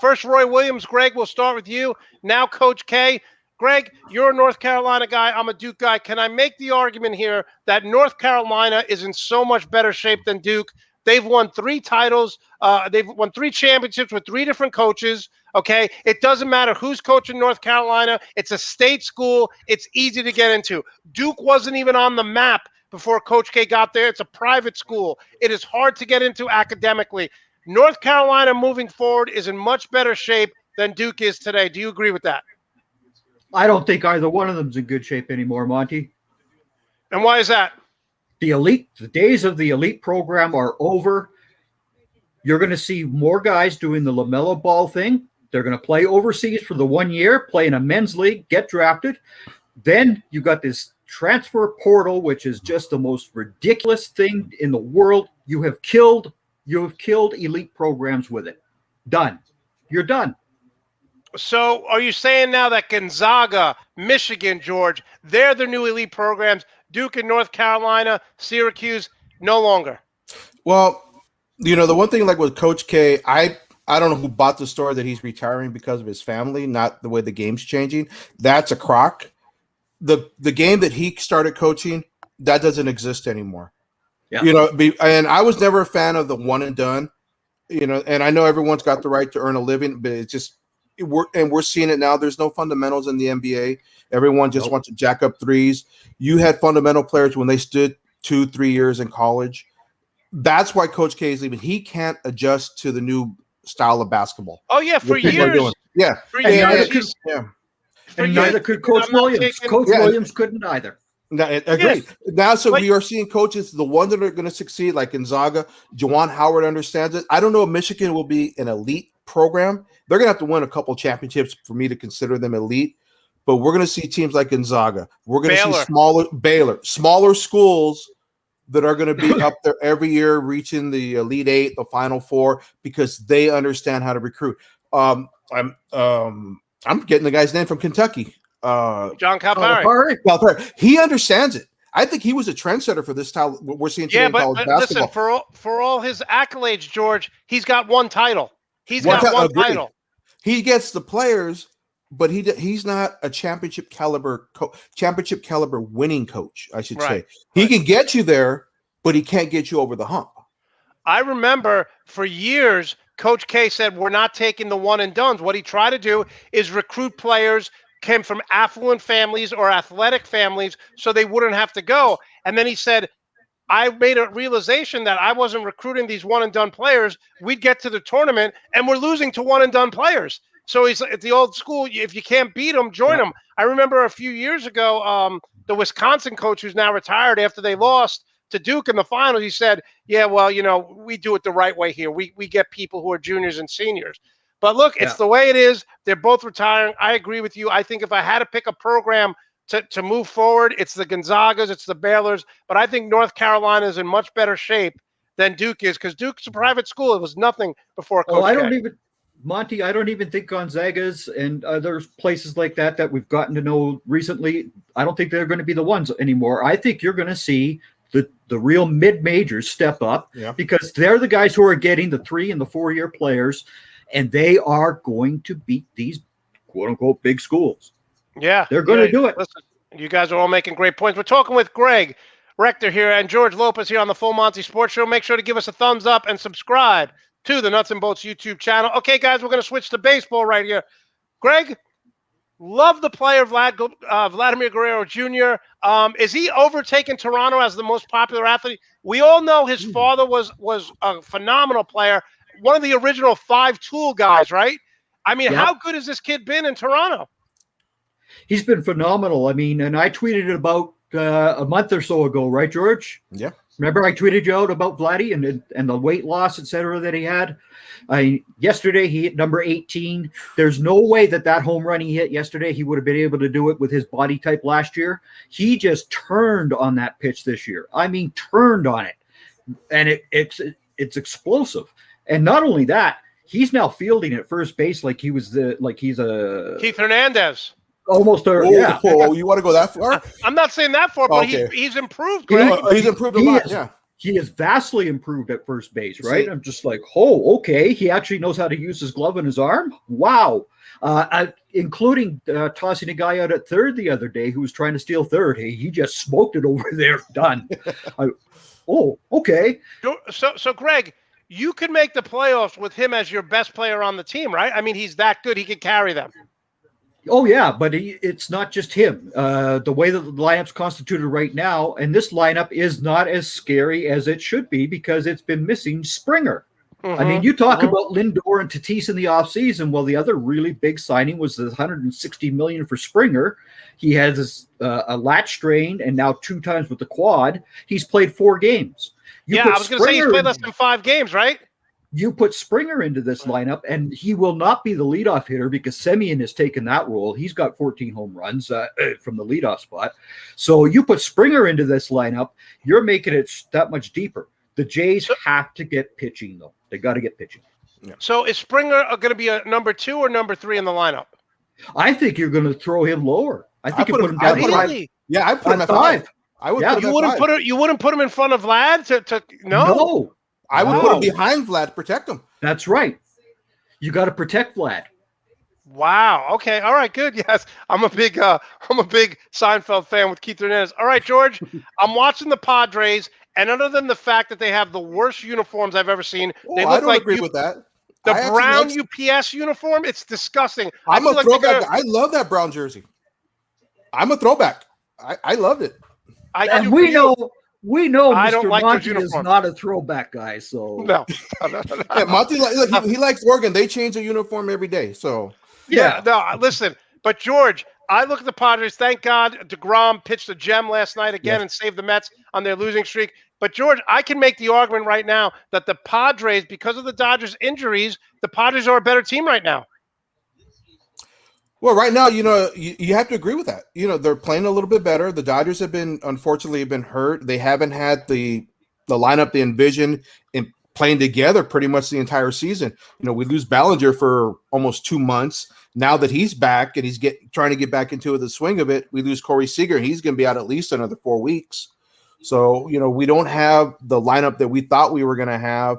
First, Roy Williams. Greg, we'll start with you. Now, Coach K. Greg, you're a North Carolina guy. I'm a Duke guy. Can I make the argument here that North Carolina is in so much better shape than Duke? They've won 3 titles. They've won 3 championships with 3 different coaches. Okay, it doesn't matter who's coaching North Carolina. It's a state school. It's easy to get into. Duke wasn't even on the map before Coach K got there. It's a private school. It is hard to get into academically. North Carolina moving forward is in much better shape than Duke is today. Do you agree with that? I don't think either one of them's in good shape anymore, Monty. And why is that? The days of the elite program are over. You're going to see more guys doing the LaMelo Ball thing. They're going to play overseas for the 1 year, play in a men's league, get drafted. Then you got this transfer portal, which is just the most ridiculous thing in the world. You have killed elite programs with it. Done. You're done. So are you saying now that Gonzaga, Michigan, George, they're the new elite programs, Duke and North Carolina, Syracuse, no longer? Well, the one thing like with Coach K, I don't know who bought the story that he's retiring because of his family, not the way the game's changing. That's a crock. The game that he started coaching, that doesn't exist anymore. Yeah. And I was never a fan of the one and done, and I know everyone's got the right to earn a living, but it's just we're seeing it now. There's no fundamentals in the NBA. Everyone just wants to jack up threes. You had fundamental players when they stood 2-3 years in college. That's why Coach K is leaving. He can't adjust to the new style of basketball. Oh yeah, for years. Yeah, Neither could Coach Williams. Williams couldn't either. Agreed. Yes. Now, we are seeing coaches, the ones that are going to succeed, like Gonzaga. Juwan Howard understands it. I don't know if Michigan will be an elite program. They're going to have to win a couple championships for me to consider them elite. But we're going to see teams like Gonzaga. We're going to see smaller schools that are going to be up there every year, reaching the Elite Eight, the Final Four, because they understand how to recruit. I'm getting the guy's name from Kentucky. John Calipari. He understands it. I think he was a trendsetter for this style we're seeing today in college basketball. Listen, for all his accolades, George, he's got one title. He's got one title. He gets the players, but he's not a championship caliber winning coach, I should say. He can get you there, but he can't get you over the hump. I remember for years, Coach K said, we're not taking the one and dones. What he tried to do is recruit players came from affluent families or athletic families so they wouldn't have to go. And then he said, I made a realization that I wasn't recruiting these one and done players. We'd get to the tournament and we're losing to one and done players. So he's at the old school. If you can't beat them, join them. I remember a few years ago, the Wisconsin coach who's now retired after they lost to Duke in the final, he said, yeah, well, we do it the right way here. We get people who are juniors and seniors. But look, it's the way it is. They're both retiring. I agree with you. I think if I had to pick a program to move forward, it's the Gonzagas, it's the Baylors. But I think North Carolina is in much better shape than Duke is because Duke's a private school. It was nothing before Coach K. Monty, I don't even think Gonzaga's and other places like that we've gotten to know recently, I don't think they're going to be the ones anymore. I think you're going to see the real mid-majors step up because they're the guys who are getting the 3 and the 4 year players, and they are going to beat these quote-unquote big schools. Yeah. They're going to do it. Listen, you guys are all making great points. We're talking with Greg, Rector here, and George Lopez here on the Full Monty Sports Show. Make sure to give us a thumbs up and subscribe to the Nuts and Bolts YouTube channel. Okay, guys, we're going to switch to baseball right here. Greg, love the player Vladimir Guerrero Jr. Is he overtaking Toronto as the most popular athlete? We all know his father was a phenomenal player, one of the original 5-tool guys, right? I mean, how good has this kid been in Toronto? He's been phenomenal. I mean, and I tweeted it about a month or so ago, right, George? Yeah. Remember I tweeted you out about Vladdy and the weight loss, et cetera, that he had? Yesterday, he hit number 18. There's no way that home run he hit yesterday, he would have been able to do it with his body type last year. He just turned on that pitch this year. I mean, turned on it. And it's explosive. And not only that, he's now fielding at first base like he's a Keith Hernandez. Almost a you want to go that far? I'm not saying that far, but he's improved. He's improved a lot. He is vastly improved at first base, right? See? I'm just like, okay. He actually knows how to use his glove and his arm. Wow. Including tossing a guy out at third the other day who was trying to steal third. Hey, he just smoked it over there. Done. Okay. So Greg, you could make the playoffs with him as your best player on the team, right? I mean, he's that good. He could carry them. Oh, yeah, but it's not just him. The way that the lineup's constituted right now, and this lineup is not as scary as it should be because it's been missing Springer. I mean, you talk about Lindor and Tatis in the offseason. Well, the other really big signing was the $160 million for Springer. He has a lat strain, and now 2 times with the quad. He's played 4 games. I was going to say he's played less than 5 games, right? You put Springer into this lineup, and he will not be the leadoff hitter because Semien has taken that role. He's got 14 home runs from the leadoff spot. So you put Springer into this lineup, you're making it that much deeper. The Jays have to get pitching, though. They got to get pitching. Yeah. So is Springer going to be a number 2 or number 3 in the lineup? I think you're going to throw him lower. I think you put him down. Yeah, I put him at 5. I would. You wouldn't put him in front of Vlad to no. I would put him behind Vlad to protect him. That's right. You got to protect Vlad. Wow. Okay. All right. Good. Yes. I'm a big Seinfeld fan with Keith Hernandez. All right, George. I'm watching the Padres, and other than the fact that they have the worst uniforms I've ever seen, they look I don't agree with that. The brown UPS uniform, it's disgusting. I'm a throwback. I love that brown jersey. I'm a throwback. I loved it. And we know I don't Mr. like Monte is not a throwback guy, so no. Yeah, Monte, he likes Oregon. They change the uniform every day, so yeah. No, listen, but George, I look at the Padres. Thank God DeGrom pitched a gem last night again and saved the Mets on their losing streak. But George, I can make the argument right now that the Padres, because of the Dodgers' injuries, the Padres are a better team right now. Well, right now, you have to agree with that. They're playing a little bit better. The Dodgers have unfortunately been hurt. They haven't had the lineup they envisioned in playing together pretty much the entire season. We lose Ballinger for almost 2 months. Now that he's back and he's trying to get back into the swing of it, we lose Corey Seager. He's going to be out at least another 4 weeks. So, we don't have the lineup that we thought we were going to have.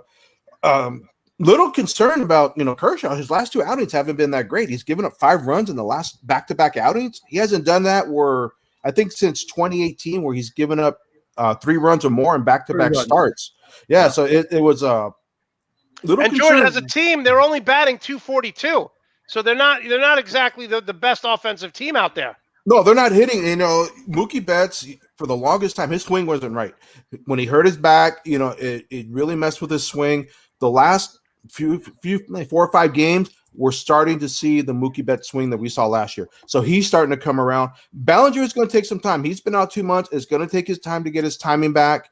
Little concerned about, Kershaw. His last 2 outings haven't been that great. He's given up 5 runs in the last back-to-back outings. He hasn't done that I think since 2018, where he's given up 3 runs or more in back-to-back starts. Yeah, so it was a little. And George, as a team, they're only batting .242, so they're not exactly the best offensive team out there. No, they're not hitting. Mookie Betts, for the longest time, his swing wasn't right. When he hurt his back, it really messed with his swing. The last few 4 or 5 games, we're starting to see the Mookie Betts swing that we saw last year. So he's starting to come around. Ballinger is going to take some time. He's been out 2 months. It's going to take his time to get his timing back.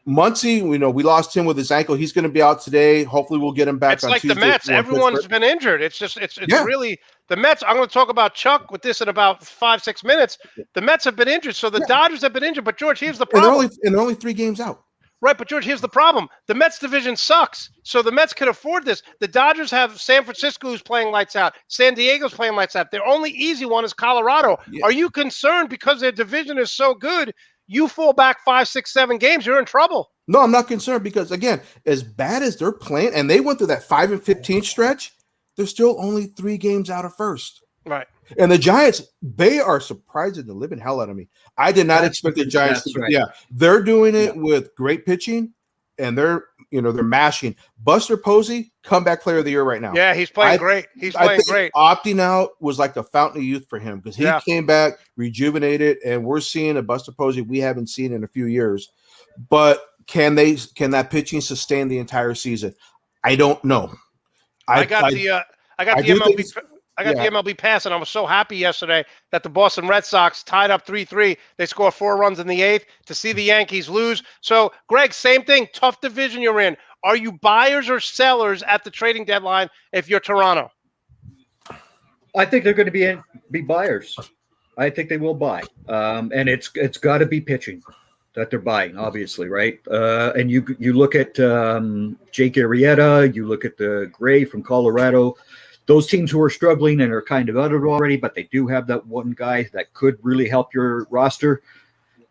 Muncy, we lost him with his ankle. He's going to be out today. Hopefully we'll get him back. It's on like Tuesday. The Mets. Everyone's been injured. It's really the Mets. I'm going to talk about Chuck with this in about 5-6 minutes. The Mets have been injured. So the Dodgers have been injured. But George, here's the problem. And they're only 3 games out. Right, but George, here's the problem. The Mets division sucks, so the Mets could afford this. The Dodgers have San Francisco who's playing lights out. San Diego's playing lights out. Their only easy one is Colorado. Yeah. Are you concerned because their division is so good, you fall back 5, 6, 7 games, you're in trouble? No, I'm not concerned because, again, as bad as they're playing, and they went through that 5-15 stretch, they're still only 3 games out of first. Right. And the Giants, they are surprising the living hell out of me. I did not expect the Giants to. Right. Yeah, they're doing it with great pitching, and they're mashing. Buster Posey, comeback player of the year right now. Yeah, he's playing great. He's playing great. Opting out was like the fountain of youth for him because he came back rejuvenated, and we're seeing a Buster Posey we haven't seen in a few years. But can that pitching sustain the entire season? I don't know. I got the MLB. I got the MLB pass, and I was so happy yesterday that the Boston Red Sox tied up 3-3. They scored 4 runs in the 8th to see the Yankees lose. So, Greg, same thing. Tough division you're in. Are you buyers or sellers at the trading deadline if you're Toronto? I think they're going to be buyers. I think they will buy, and it's got to be pitching that they're buying, obviously, right? And you look at Jake Arrieta, you look at the Gray from Colorado. Those teams who are struggling and are kind of out of it already, but they do have that one guy that could really help your roster.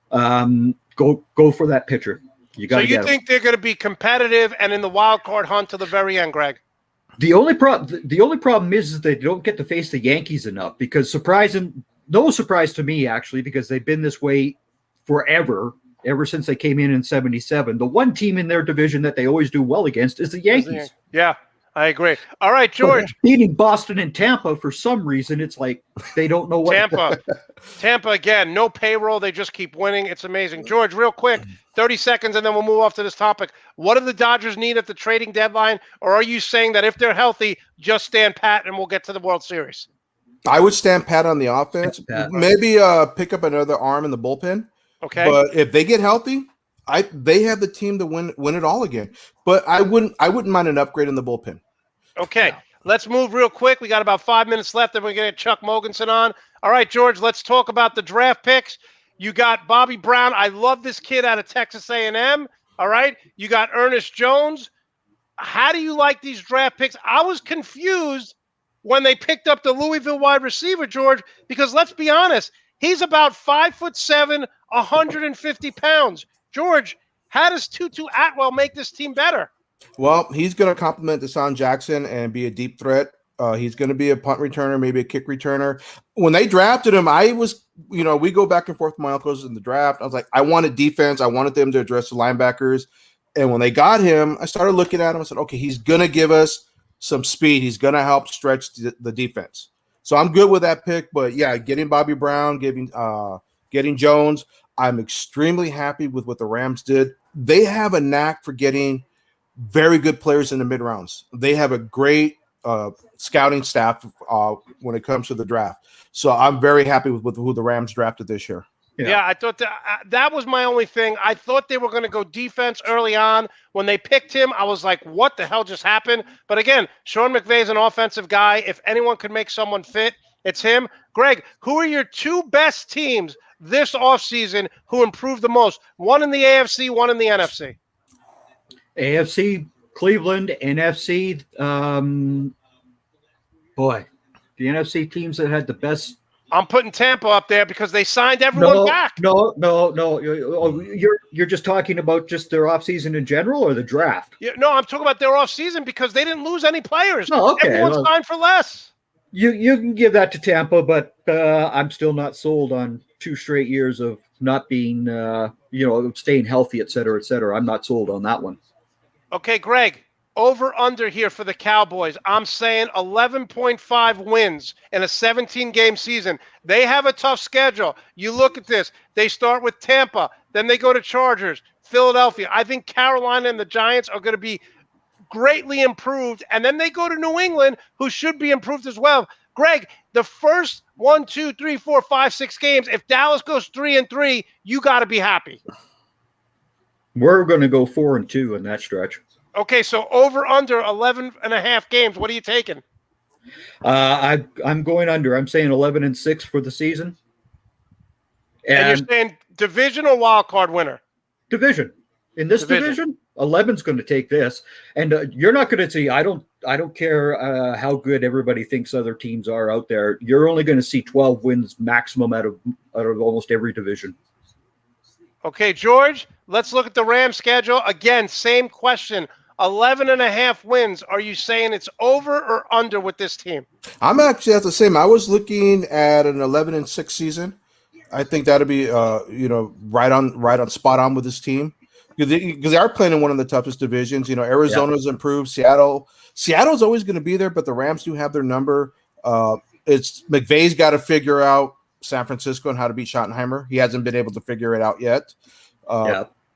Go for that pitcher. So you think they're going to be competitive and in the wild card hunt to the very end, Greg? The only problem is they don't get to face the Yankees enough because no surprise to me actually because they've been this way forever. ever since they came in '77. The one team in their division that they always do well against is the Yankees. Yeah, I agree. All right, George. But beating Boston and Tampa, for some reason, it's like they don't know what. Tampa again, no payroll. They just keep winning. It's amazing. George, real quick, 30 seconds, and then we'll move off to this topic. What do the Dodgers need at the trading deadline? Or are you saying that if they're healthy, just stand pat and we'll get to the World Series? I would stand pat on the offense. Maybe pick up another arm in the bullpen. Okay. But if they get healthy, they have the team to win it all again. But I wouldn't mind an upgrade in the bullpen. Okay. Yeah. Let's move real quick. We got about 5 minutes left, then we're going to get Chuck Mogensen on. All right, George, let's talk about the draft picks. You got Bobby Brown. I love this kid out of Texas A&M. All right. You got Ernest Jones. How do you like these draft picks? I was confused when they picked up the Louisville wide receiver, George, because let's be honest, he's about 5'7", 150 pounds. George, how does Tutu Atwell make this team better? Well, he's going to complement Deshaun Jackson and be a deep threat. He's going to be a punt returner, maybe a kick returner. When they drafted him, I was, we go back and forth with my uncles in the draft. I was like, I wanted defense. I wanted them to address the linebackers. And when they got him, I started looking at him. I said, okay, he's going to give us some speed. He's going to help stretch the defense. So I'm good with that pick. But, yeah, getting Bobby Brown, getting Jones, I'm extremely happy with what the Rams did. They have a knack for getting very good players in the mid-rounds. They have a great scouting staff when it comes to the draft. So I'm very happy with who the Rams drafted this year. Yeah, I thought that was my only thing. I thought they were going to go defense early on. When they picked him, I was like, what the hell just happened? But again, Sean McVay's an offensive guy. If anyone could make someone fit, it's him. Greg, who are your two best teams this offseason who improved the most? One in the AFC, one in the NFC. AFC, Cleveland, NFC, the NFC teams that had the best. I'm putting Tampa up there because they signed everyone back. No. You're just talking about just their offseason in general or the draft? Yeah, no, I'm talking about their offseason because they didn't lose any players. Oh, okay. Everyone signed for less. You can give that to Tampa, but I'm still not sold on 2 straight years of not being, staying healthy, et cetera, et cetera. I'm not sold on that one. Okay, Greg, over under here for the Cowboys. I'm saying 11.5 wins in a 17-game season. They have a tough schedule. You look at this. They start with Tampa. Then they go to Chargers, Philadelphia. I think Carolina and the Giants are going to be greatly improved. And then they go to New England, who should be improved as well. Greg, the first 1, 2, 3, 4, 5, 6 games, if Dallas goes 3-3, you got to be happy. We're going to go 4-2 in that stretch. Okay, so over under 11.5 games. What are you taking? I'm going under. I'm saying 11-6 for the season. And you're saying division or wild card winner? Division. In this division 11's going to take this, and you're not going to see. I don't care how good everybody thinks other teams are out there. You're only going to see 12 wins maximum out of almost every division. Okay, George, let's look at the Rams schedule. Again, same question. 11.5 wins. Are you saying it's over or under with this team? I'm actually at the same. I was looking at an 11-6 season. I think that'll be, right on spot on with this team because they are playing in one of the toughest divisions. Arizona's improved. Seattle's always going to be there, but the Rams do have their number. It's McVay's got to figure out San Francisco and how to beat Schottenheimer. He hasn't been able to figure it out yet.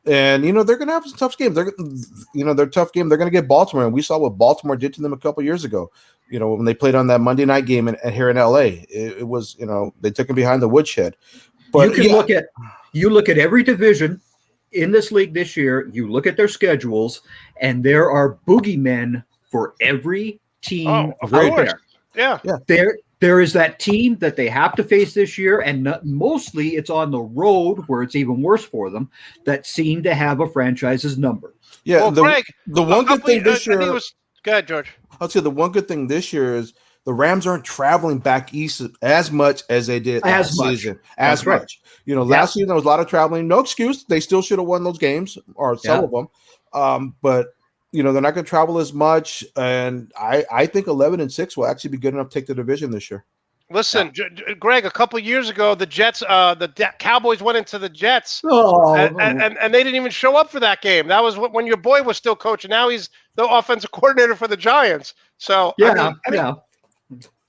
And they're going to have some tough games. They're tough game. They're going to get Baltimore, and we saw what Baltimore did to them a couple years ago. When they played on that Monday night game here in LA, it was they took them behind the woodshed. But you look at every division in this league this year. You look at their schedules, and there are boogeymen for every team right there. Yeah. There is that team that they have to face this year, and mostly it's on the road where it's even worse for them, that seem to have a franchise's number. Yeah, well, Greg, the one good thing this year. Go ahead, George. I'll say the one good thing this year is the Rams aren't traveling back east as much as they did last season. As much. Last season there was a lot of traveling. No excuse. They still should have won those games, or some of them. But they're not going to travel as much, and I think 11-6 will actually be good enough to take the division this year. Listen, Greg, a couple years ago, the Jets, Cowboys went into the Jets, and they didn't even show up for that game. That was when your boy was still coaching. Now he's the offensive coordinator for the Giants. So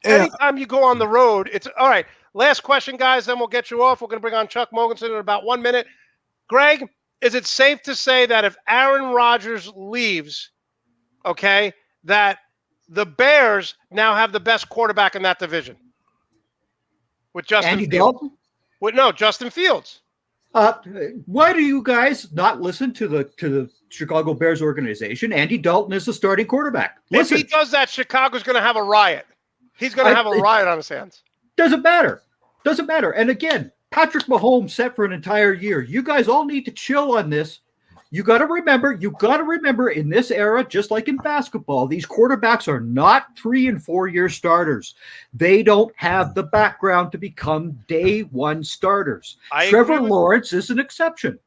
anytime you go on the road, it's all right. Last question, guys, then we'll get you off. We're going to bring on Chuck Mogensen in about 1 minute. Greg, is it safe to say that if Aaron Rodgers leaves, okay, that the Bears now have the best quarterback in that division? With Justin Fields. Justin Fields. Why do you guys not listen to the Chicago Bears organization? Andy Dalton is the starting quarterback. Listen. If he does that, Chicago's going to have a riot. He's going to have a riot on his hands. Doesn't matter. And again, Patrick Mahomes set for an entire year. You guys all need to chill on this. You got to remember in this era, just like in basketball, these quarterbacks are not 3 and 4 year starters. They don't have the background to become day one starters. Trevor Lawrence is an exception.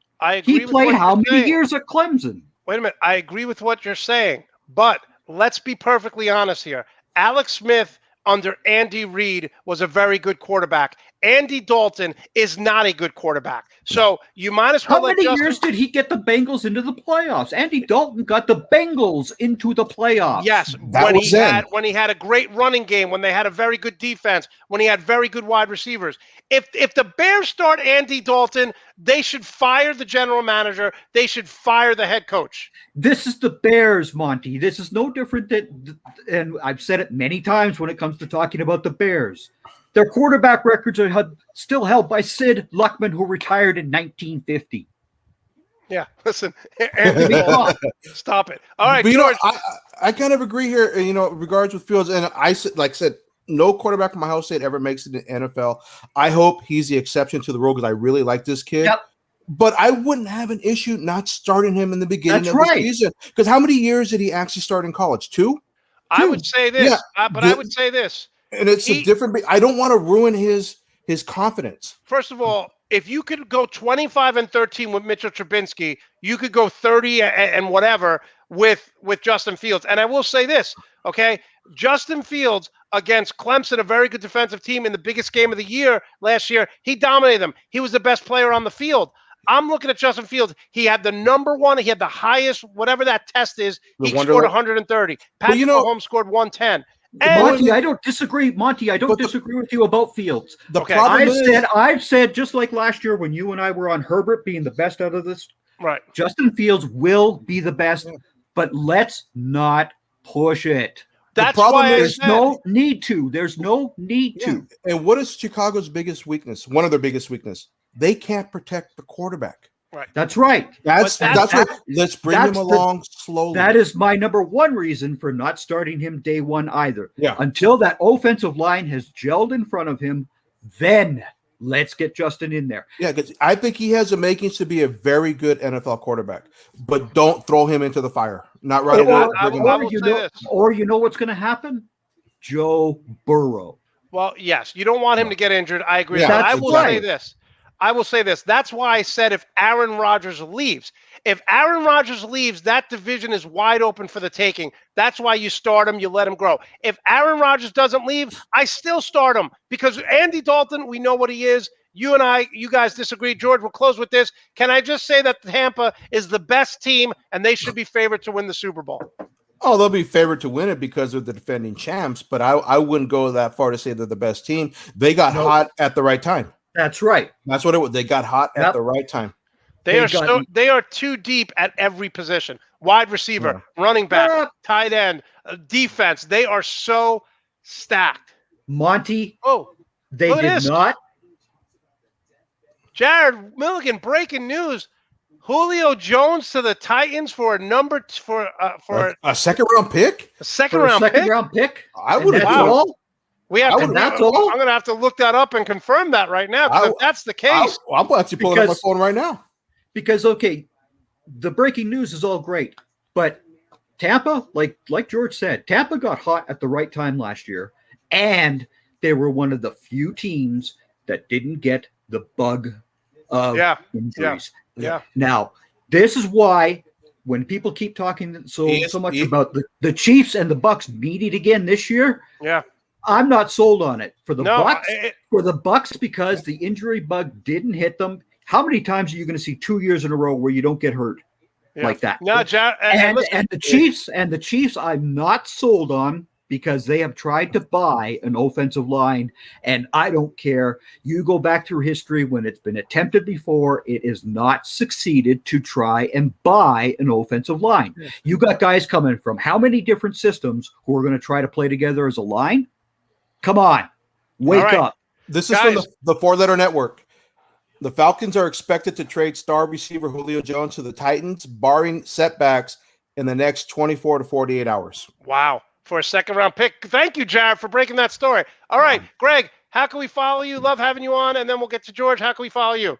He played how many years at Clemson? Wait a minute. I agree with what you're saying, but let's be perfectly honest here. Alex Smith under Andy Reid was a very good quarterback. Andy Dalton is not a good quarterback. So you might as well How many years did he get the Bengals into the playoffs? Andy Dalton got the Bengals into the playoffs. Yes, when he had a great running game, when they had a very good defense, when he had very good wide receivers. If the Bears start Andy Dalton, they should fire the general manager. They should fire the head coach. This is the Bears, Monty. This is no different and I've said it many times when it comes to talking about the Bears. Their quarterback records are still held by Sid Luckman, who retired in 1950. Yeah, listen, stop it. All right, but, George. I kind of agree here. Regards with Fields, and I said, no quarterback in my house state ever makes it in the NFL. I hope he's the exception to the rule because I really like this kid. Yep. But I wouldn't have an issue not starting him in the beginning of the season. Because how many years did he actually start in college? 2? I would say this, I would say this. And it's a different. I don't want to ruin his confidence. First of all, if you could go 25-13 with Mitchell Trubisky, you could go 30 and whatever with Justin Fields. And I will say this, okay? Justin Fields against Clemson, a very good defensive team in the biggest game of the year last year, he dominated them. He was the best player on the field. I'm looking at Justin Fields. He had the number one. He had the highest, whatever that test is. He scored 130. Patrick Mahomes scored 110. And Monty, I don't disagree. Monty, I don't disagree with you about Fields. I've said just like last year when you and I were on Herbert being the best out of this. Right. Justin Fields will be the best, but let's not push it. That's why there's no need to. There's no need to. And what is Chicago's biggest weakness? One of their biggest weakness. They can't protect the quarterback. Right. That's right. That's what. Let's bring him along slowly. That is my number one reason for not starting him day one either. Yeah. Until that offensive line has gelled in front of him, then let's get Justin in there. Yeah, because I think he has the makings to be a very good NFL quarterback, but don't throw him into the fire. Not right away. Or you know what's going to happen? Joe Burrow. Well, yes, you don't want him to get injured. I agree. Yeah, I will say this. That's why I said if Aaron Rodgers leaves. If Aaron Rodgers leaves, that division is wide open for the taking. That's why you start him, you let him grow. If Aaron Rodgers doesn't leave, I still start him because Andy Dalton, we know what he is. You guys disagree. George, we'll close with this. Can I just say that Tampa is the best team and they should be favored to win the Super Bowl? Oh, they'll be favored to win it because they're the defending champs, but I wouldn't go that far to say they're the best team. They got hot at the right time. That's right. That's what it was. They got hot at the right time. They are too deep at every position. Wide receiver, running back, tight end, defense. They are so stacked. Monty. Oh, they did not. Jared Milligan, breaking news. Julio Jones to the Titans for a second round pick. A second round pick. I would have all. That's all. I'm going to have to look that up and confirm that right now. If that's the case, I'm actually pulling up my phone right now. Because the breaking news is all great, but Tampa, like George said, Tampa got hot at the right time last year, and they were one of the few teams that didn't get the bug of injuries. Yeah. Now, this is why when people keep talking so much about the Chiefs and the Bucks meeting again this year, I'm not sold on it for the No, Bucks. For the Bucks, because the injury bug didn't hit them. How many times are you going to see 2 years in a row where you don't get hurt like that? No, and the Chiefs, I'm not sold on because they have tried to buy an offensive line, and I don't care. You go back through history when it's been attempted before, it is not succeeded to try and buy an offensive line. Yeah. You got guys coming from how many different systems who are going to try to play together as a line? Come on, wake up. This is from the four-letter network. The Falcons are expected to trade star receiver Julio Jones to the Titans, barring setbacks in the next 24 to 48 hours. Wow. For a second-round pick. Thank you, Jared, for breaking that story. All right, Greg, how can we follow you? Love having you on, and then we'll get to George. How can we follow you?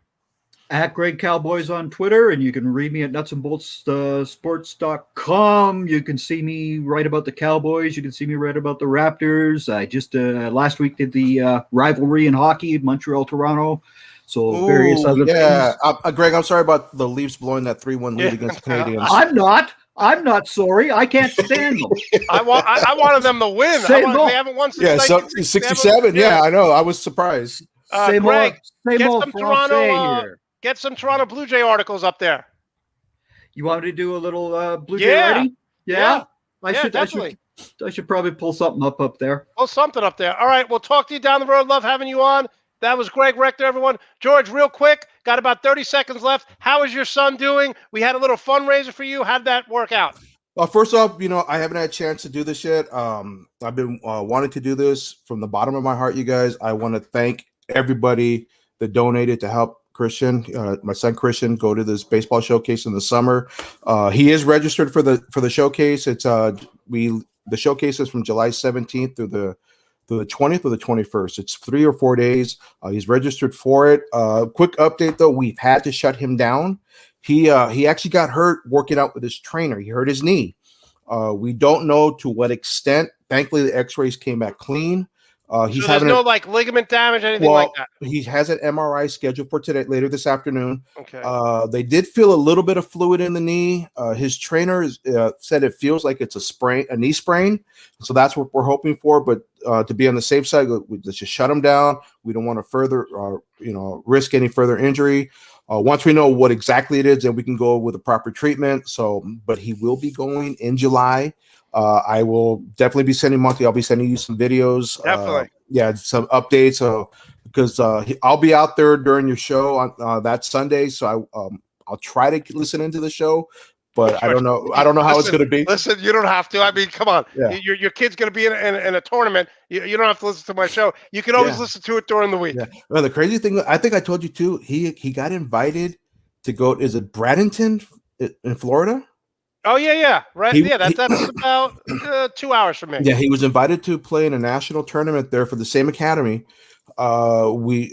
At Greg Cowboys on Twitter, and you can read me at nutsandboltsports.com. You can see me write about the Cowboys. You can see me write about the Raptors. I just last week did the rivalry in hockey, Montreal-Toronto. So various other things. Greg, I'm sorry about the Leafs blowing that 3-1 lead against the Canadians. I'm not sorry. I can't stand them. I wanted them to win. They haven't won since 67. Yeah, I know. I was surprised. Greg, get some Toronto Blue Jay articles up there. You want me to do a little Blue Jay writing? Yeah. Definitely. I should probably pull something up there. Pull something up there. All right, we'll talk to you down the road. Love having you on. That was Greg Rector, everyone. George, real quick, got about 30 seconds left. How is your son doing? We had a little fundraiser for you. How'd that work out? Well, first off, I haven't had a chance to do this yet. I've been wanting to do this from the bottom of my heart, you guys. I want to thank everybody that donated to help Christian, my son Christian, go to this baseball showcase in the summer. He is registered for the showcase. It's the showcase is from July 17th through the 20th or the 21st. It's 3 or 4 days. He's registered for it. Quick update though, we've had to shut him down. He actually got hurt working out with his trainer. He hurt his knee. We don't know to what extent. Thankfully, the X-rays came back clean. He's so there's no ligament damage, anything like that. He has an MRI scheduled for today, later this afternoon. Okay. They did feel a little bit of fluid in the knee. His trainer said it feels like it's a knee sprain. So that's what we're hoping for. But to be on the safe side, let's just shut him down. We don't want to further, risk any further injury. Once we know what exactly it is, then we can go with the proper treatment. But he will be going in July. I will definitely be sending Monte. I'll be sending you some videos. Definitely. Some updates. Because I'll be out there during your show on that Sunday. So I'll try to listen into the show, but I don't know how it's going to be. Listen, you don't have to. I mean, come on. Yeah. Your kid's going to be in a tournament. You don't have to listen to my show. You can always listen to it during the week. Yeah. Well, the crazy thing, I think I told you too. He got invited to go. Is it Bradenton in Florida? Oh yeah. Right. That's about 2 hours from me. Yeah, he was invited to play in a national tournament there for the same academy. We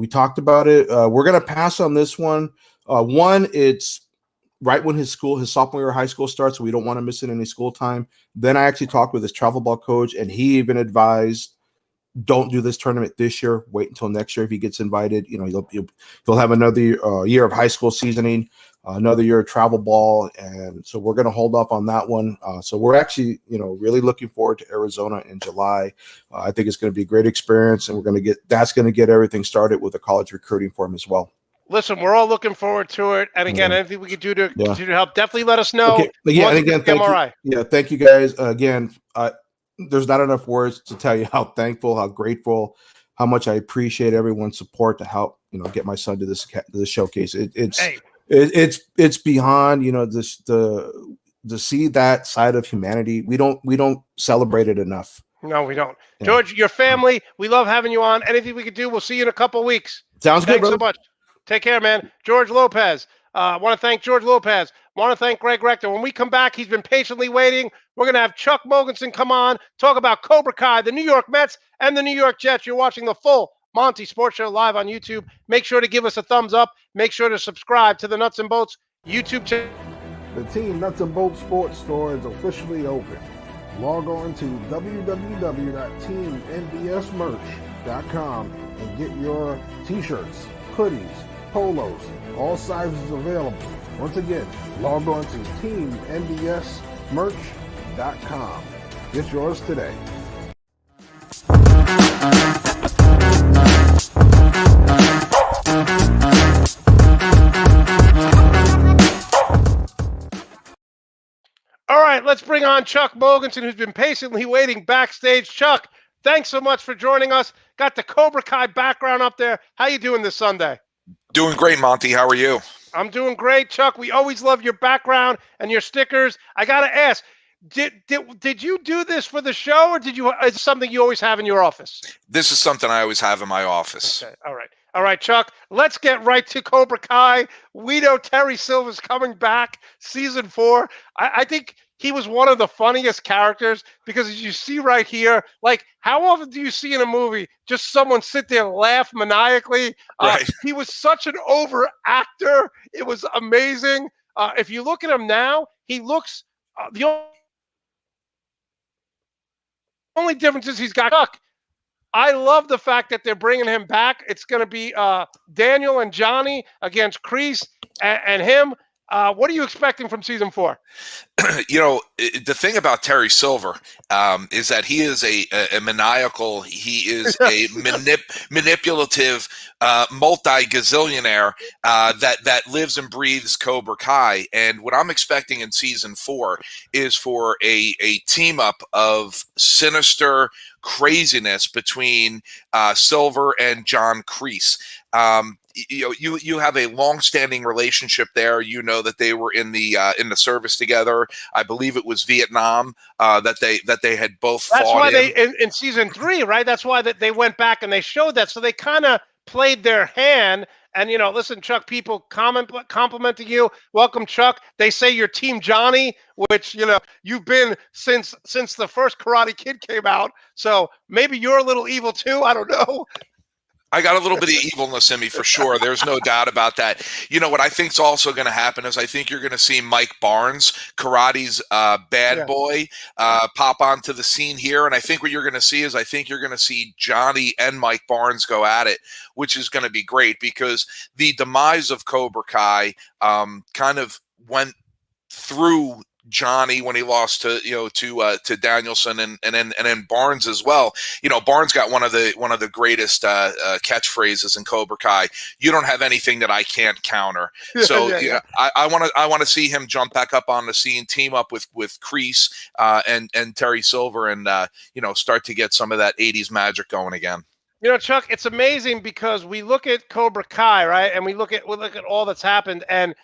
talked about it. We're gonna pass on this one. It's right when his sophomore year of high school starts, so we don't want to miss any school time. Then I actually talked with his travel ball coach, and he even advised, don't do this tournament this year. Wait until next year if he gets invited. He'll have another year of high school seasoning, another year of travel ball, and so we're going to hold off on that one. So we're actually, really looking forward to Arizona in July. I think it's going to be a great experience, and that's going to get everything started with the college recruiting for him as well. Listen, we're all looking forward to it. And again, anything we can do to continue to help, definitely let us know. Okay. Yeah, and again, thank you guys. Again, there's not enough words to tell you how thankful, how grateful, how much I appreciate everyone's support to help, get my son to this showcase. It's beyond, to see that side of humanity. We don't celebrate it enough. No, we don't. Yeah. George, your family, we love having you on. Anything we can do, we'll see you in a couple of weeks. Sounds good, brother. Thanks so much. Take care, man. George Lopez. I want to thank George Lopez. Want to thank Greg Rector. When we come back, he's been patiently waiting. We're going to have Chuck Mogensen come on, talk about Cobra Kai, the New York Mets, and the New York Jets. You're watching the full Monte Sports Show live on YouTube. Make sure to give us a thumbs up. Make sure to subscribe to the Nuts and Bolts YouTube channel. The Team Nuts and Bolts Sports Store is officially open. Log on to www.teamnbsmerch.com and get your t-shirts, hoodies, polos, all sizes available. Once again, log on to teamnbsmerch.com. Get yours today. All right, let's bring on Chuck Mogensen, who's been patiently waiting backstage. Chuck, thanks so much for joining us. Got the Cobra Kai background up there. How you doing this Sunday? Doing great, Monty. How are you? I'm doing great, Chuck. We always love your background and your stickers. I got to ask, did you do this for the show, or is it something you always have in your office? This is something I always have in my office. Okay, all right. All right, Chuck, let's get right to Cobra Kai. We know Terry Silver's coming back, season 4. I think he was one of the funniest characters because, as you see right here, like, how often do you see in a movie just someone sit there and laugh maniacally? Right. He was such an over actor. It was amazing. If you look at him now, he looks the only difference is he's got Chuck. I love the fact that they're bringing him back. It's going to be Daniel and Johnny against Kreese and him. What are you expecting from season 4? You know, the thing about Terry Silver is that he is a maniacal. He is a manipulative multi-gazillionaire that lives and breathes Cobra Kai. And what I'm expecting in season 4 is for a team up of sinister craziness between Silver and John Kreese. You have a long-standing relationship there. You know that they were in the service together. I believe it was Vietnam that they had both. That's fought why in. in season 3, right? That's why they went back and they showed that. So they kind of played their hand. And listen, Chuck, people complimenting you. Welcome, Chuck. They say you're Team Johnny, which you've been since the first Karate Kid came out. So maybe you're a little evil too. I don't know. I got a little bit of evilness in me for sure. There's no doubt about that. You know what I think is also going to happen is I think you're going to see Mike Barnes, karate's bad boy, pop onto the scene here. And I think what you're going to see is I think you're going to see Johnny and Mike Barnes go at it, which is going to be great because the demise of Cobra Kai kind of went through Johnny when he lost to Danielson and then Barnes as well. Barnes got one of the greatest catchphrases in Cobra Kai. You don't have anything that I can't counter. So I want to see him jump back up on the scene, team up with Kreese and Terry Silver, and start to get some of that 80s magic going again. Chuck, it's amazing because we look at Cobra Kai, right, and we look at all that's happened, and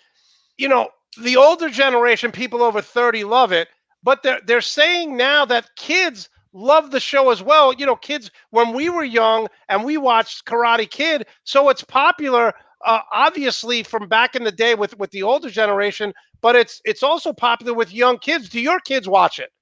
the older generation, people over 30, love it, but they're saying now that kids love the show as well. Kids, when we were young and we watched Karate Kid, so it's popular, obviously from back in the day with the older generation, but it's also popular with young kids. Do your kids watch it?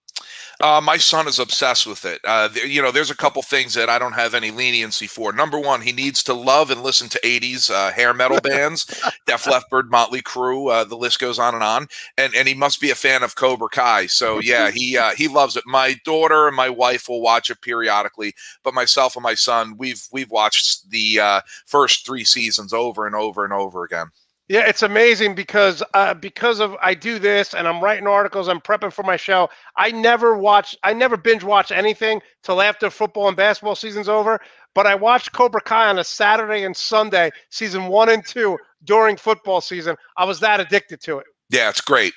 My son is obsessed with it. There's a couple things that I don't have any leniency for. Number one, he needs to love and listen to 80s hair metal bands, Def Leppard, Motley Crue, the list goes on. And he must be a fan of Cobra Kai. So yeah, he loves it. My daughter and my wife will watch it periodically, but myself and my son, we've watched the first 3 seasons over and over and over again. Yeah, it's amazing because I do this and I'm writing articles, I'm prepping for my show. I never binge watch anything till after football and basketball season's over, but I watched Cobra Kai on a Saturday and Sunday, season 1 and 2 during football season. I was that addicted to it. Yeah, it's great.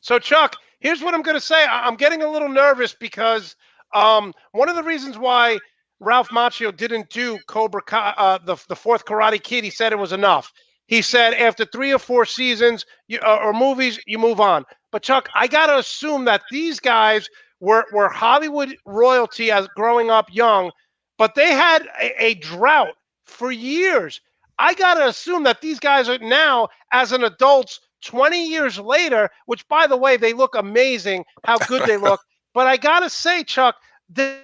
So Chuck, here's what I'm going to say. I'm getting a little nervous because one of the reasons why Ralph Macchio didn't do Cobra Kai, the 4th Karate Kid, he said it was enough. He said after 3 or 4 seasons or movies, you move on. But Chuck, I got to assume that these guys were Hollywood royalty as growing up young, but they had a drought for years. I got to assume that these guys are now, as an adults, 20 years later, which, by the way, they look amazing, how good they look. But I got to say, Chuck, they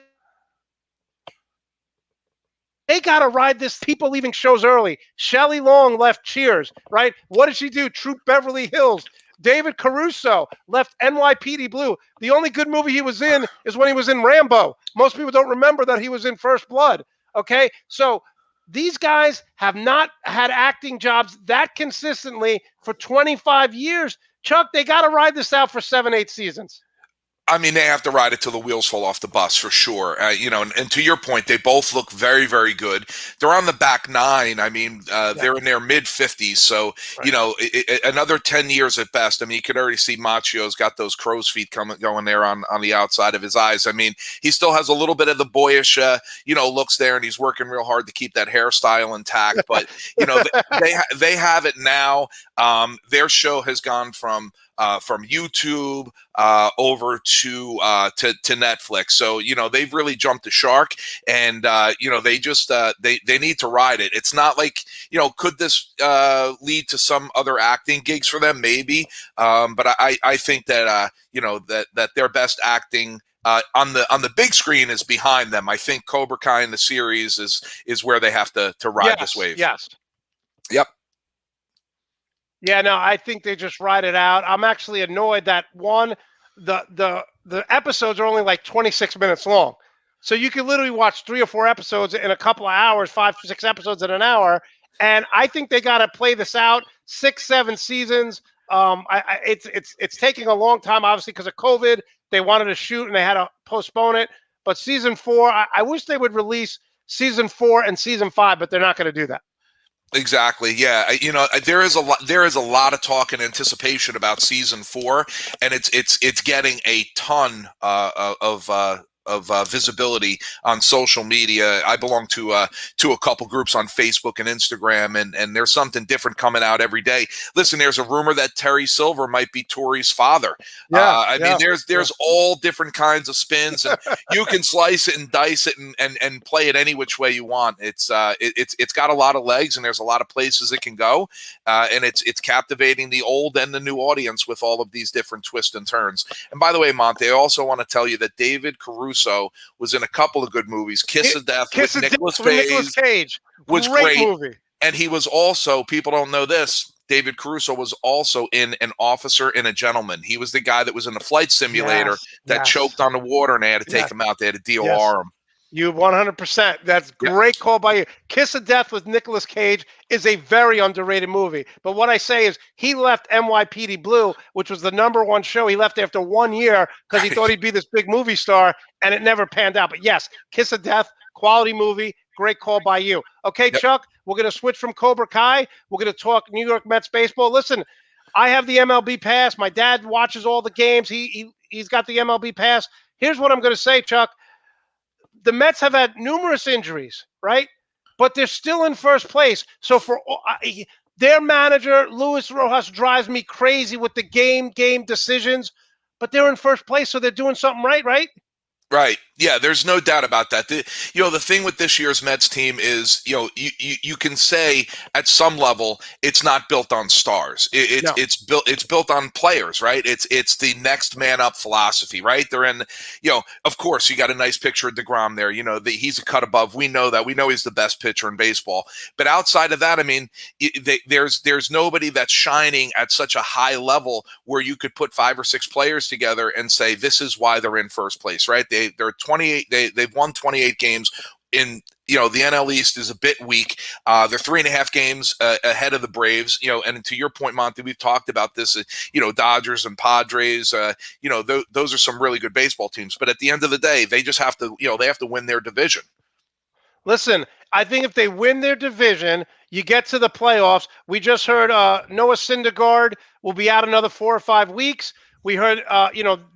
got to ride this. People leaving shows early. Shelley Long left Cheers, right? What did she do? Troop Beverly Hills. David Caruso left NYPD Blue. The only good movie he was in is when he was in Rambo. Most people don't remember that he was in First Blood, okay? So these guys have not had acting jobs that consistently for 25 years. Chuck, they got to ride this out for 7, 8 seasons. I mean, they have to ride it till the wheels fall off the bus for sure. And to your point, they both look very, very good. They're on the back nine. I mean, they're in their mid 50s. So, right. Another 10 years at best. I mean, you could already see Macchio's got those crow's feet going there on the outside of his eyes. I mean, he still has a little bit of the boyish, looks there, and he's working real hard to keep that hairstyle intact. But, they have it now. Their show has gone from YouTube over to Netflix. So, they've really jumped the shark, and, they just they need to ride it. It's not like, could this lead to some other acting gigs for them? Maybe. But I think that, that their best acting on the big screen is behind them. I think Cobra Kai in the series is where they have to ride this wave. Yes. Yep. Yeah, no, I think they just ride it out. I'm actually annoyed that the episodes are only like 26 minutes long. So you can literally watch 3 or 4 episodes in a couple of hours, 5 or 6 episodes in an hour. And I think they got to play this out 6, 7 seasons. It's taking a long time, obviously, because of COVID. They wanted to shoot and they had to postpone it. But season 4, I wish they would release season 4 and season 5, but they're not going to do that. Exactly. Yeah. There is a lot of talk and anticipation about season 4, and it's getting a ton of visibility on social media. I belong to a couple groups on Facebook and Instagram, and there's something different coming out every day. Listen, there's a rumor that Terry Silver might be Tori's father. I mean, there's all different kinds of spins, and you can slice it and dice it and play it any which way you want. It's got a lot of legs, and there's a lot of places it can go, and it's captivating the old and the new audience with all of these different twists and turns. And by the way, Monte, I also want to tell you that David Caruso was in a couple of good movies. Kiss of Death with Nicolas Cage was great movie. And he was also, people don't know this, David Caruso was also in An Officer and a Gentleman. He was the guy that was in the flight simulator that choked on the water, and they had to take him out. They had to DOR him. You 100%. That's great call by you. Kiss of Death with Nicolas Cage is a very underrated movie. But what I say is he left NYPD Blue, which was the #1 show. He left after 1 year because he thought he'd be this big movie star, and it never panned out. But yes, Kiss of Death, quality movie. Great call by you. Okay, Chuck, we're going to switch from Cobra Kai. We're going to talk New York Mets baseball. Listen, I have the MLB pass. My dad watches all the games. He's got the MLB pass. Here's what I'm going to say, Chuck. The Mets have had numerous injuries, right? But they're still in first place. So for their manager, Luis Rojas, drives me crazy with the game decisions. But they're in first place, so they're doing something right, right? Right. Yeah, there's no doubt about that. The thing with this year's Mets team is, you can say at some level it's not built on stars. It's built on players, right? It's the next man up philosophy, right? They're in, of course, you got a nice picture of DeGrom there. He's a cut above. We know that. We know he's the best pitcher in baseball. But outside of that, I mean, there's nobody that's shining at such a high level where you could put 5 or 6 players together and say this is why they're in first place, right? They're 28. They've won 28 games. In the NL East is a bit weak. They're 3.5 games ahead of the Braves. And to your point, Monte, we've talked about this. Dodgers and Padres. Those are some really good baseball teams. But at the end of the day, they just have to. They have to win their division. Listen, I think if they win their division, you get to the playoffs. We just heard Noah Syndergaard will be out another 4 or 5 weeks. We heard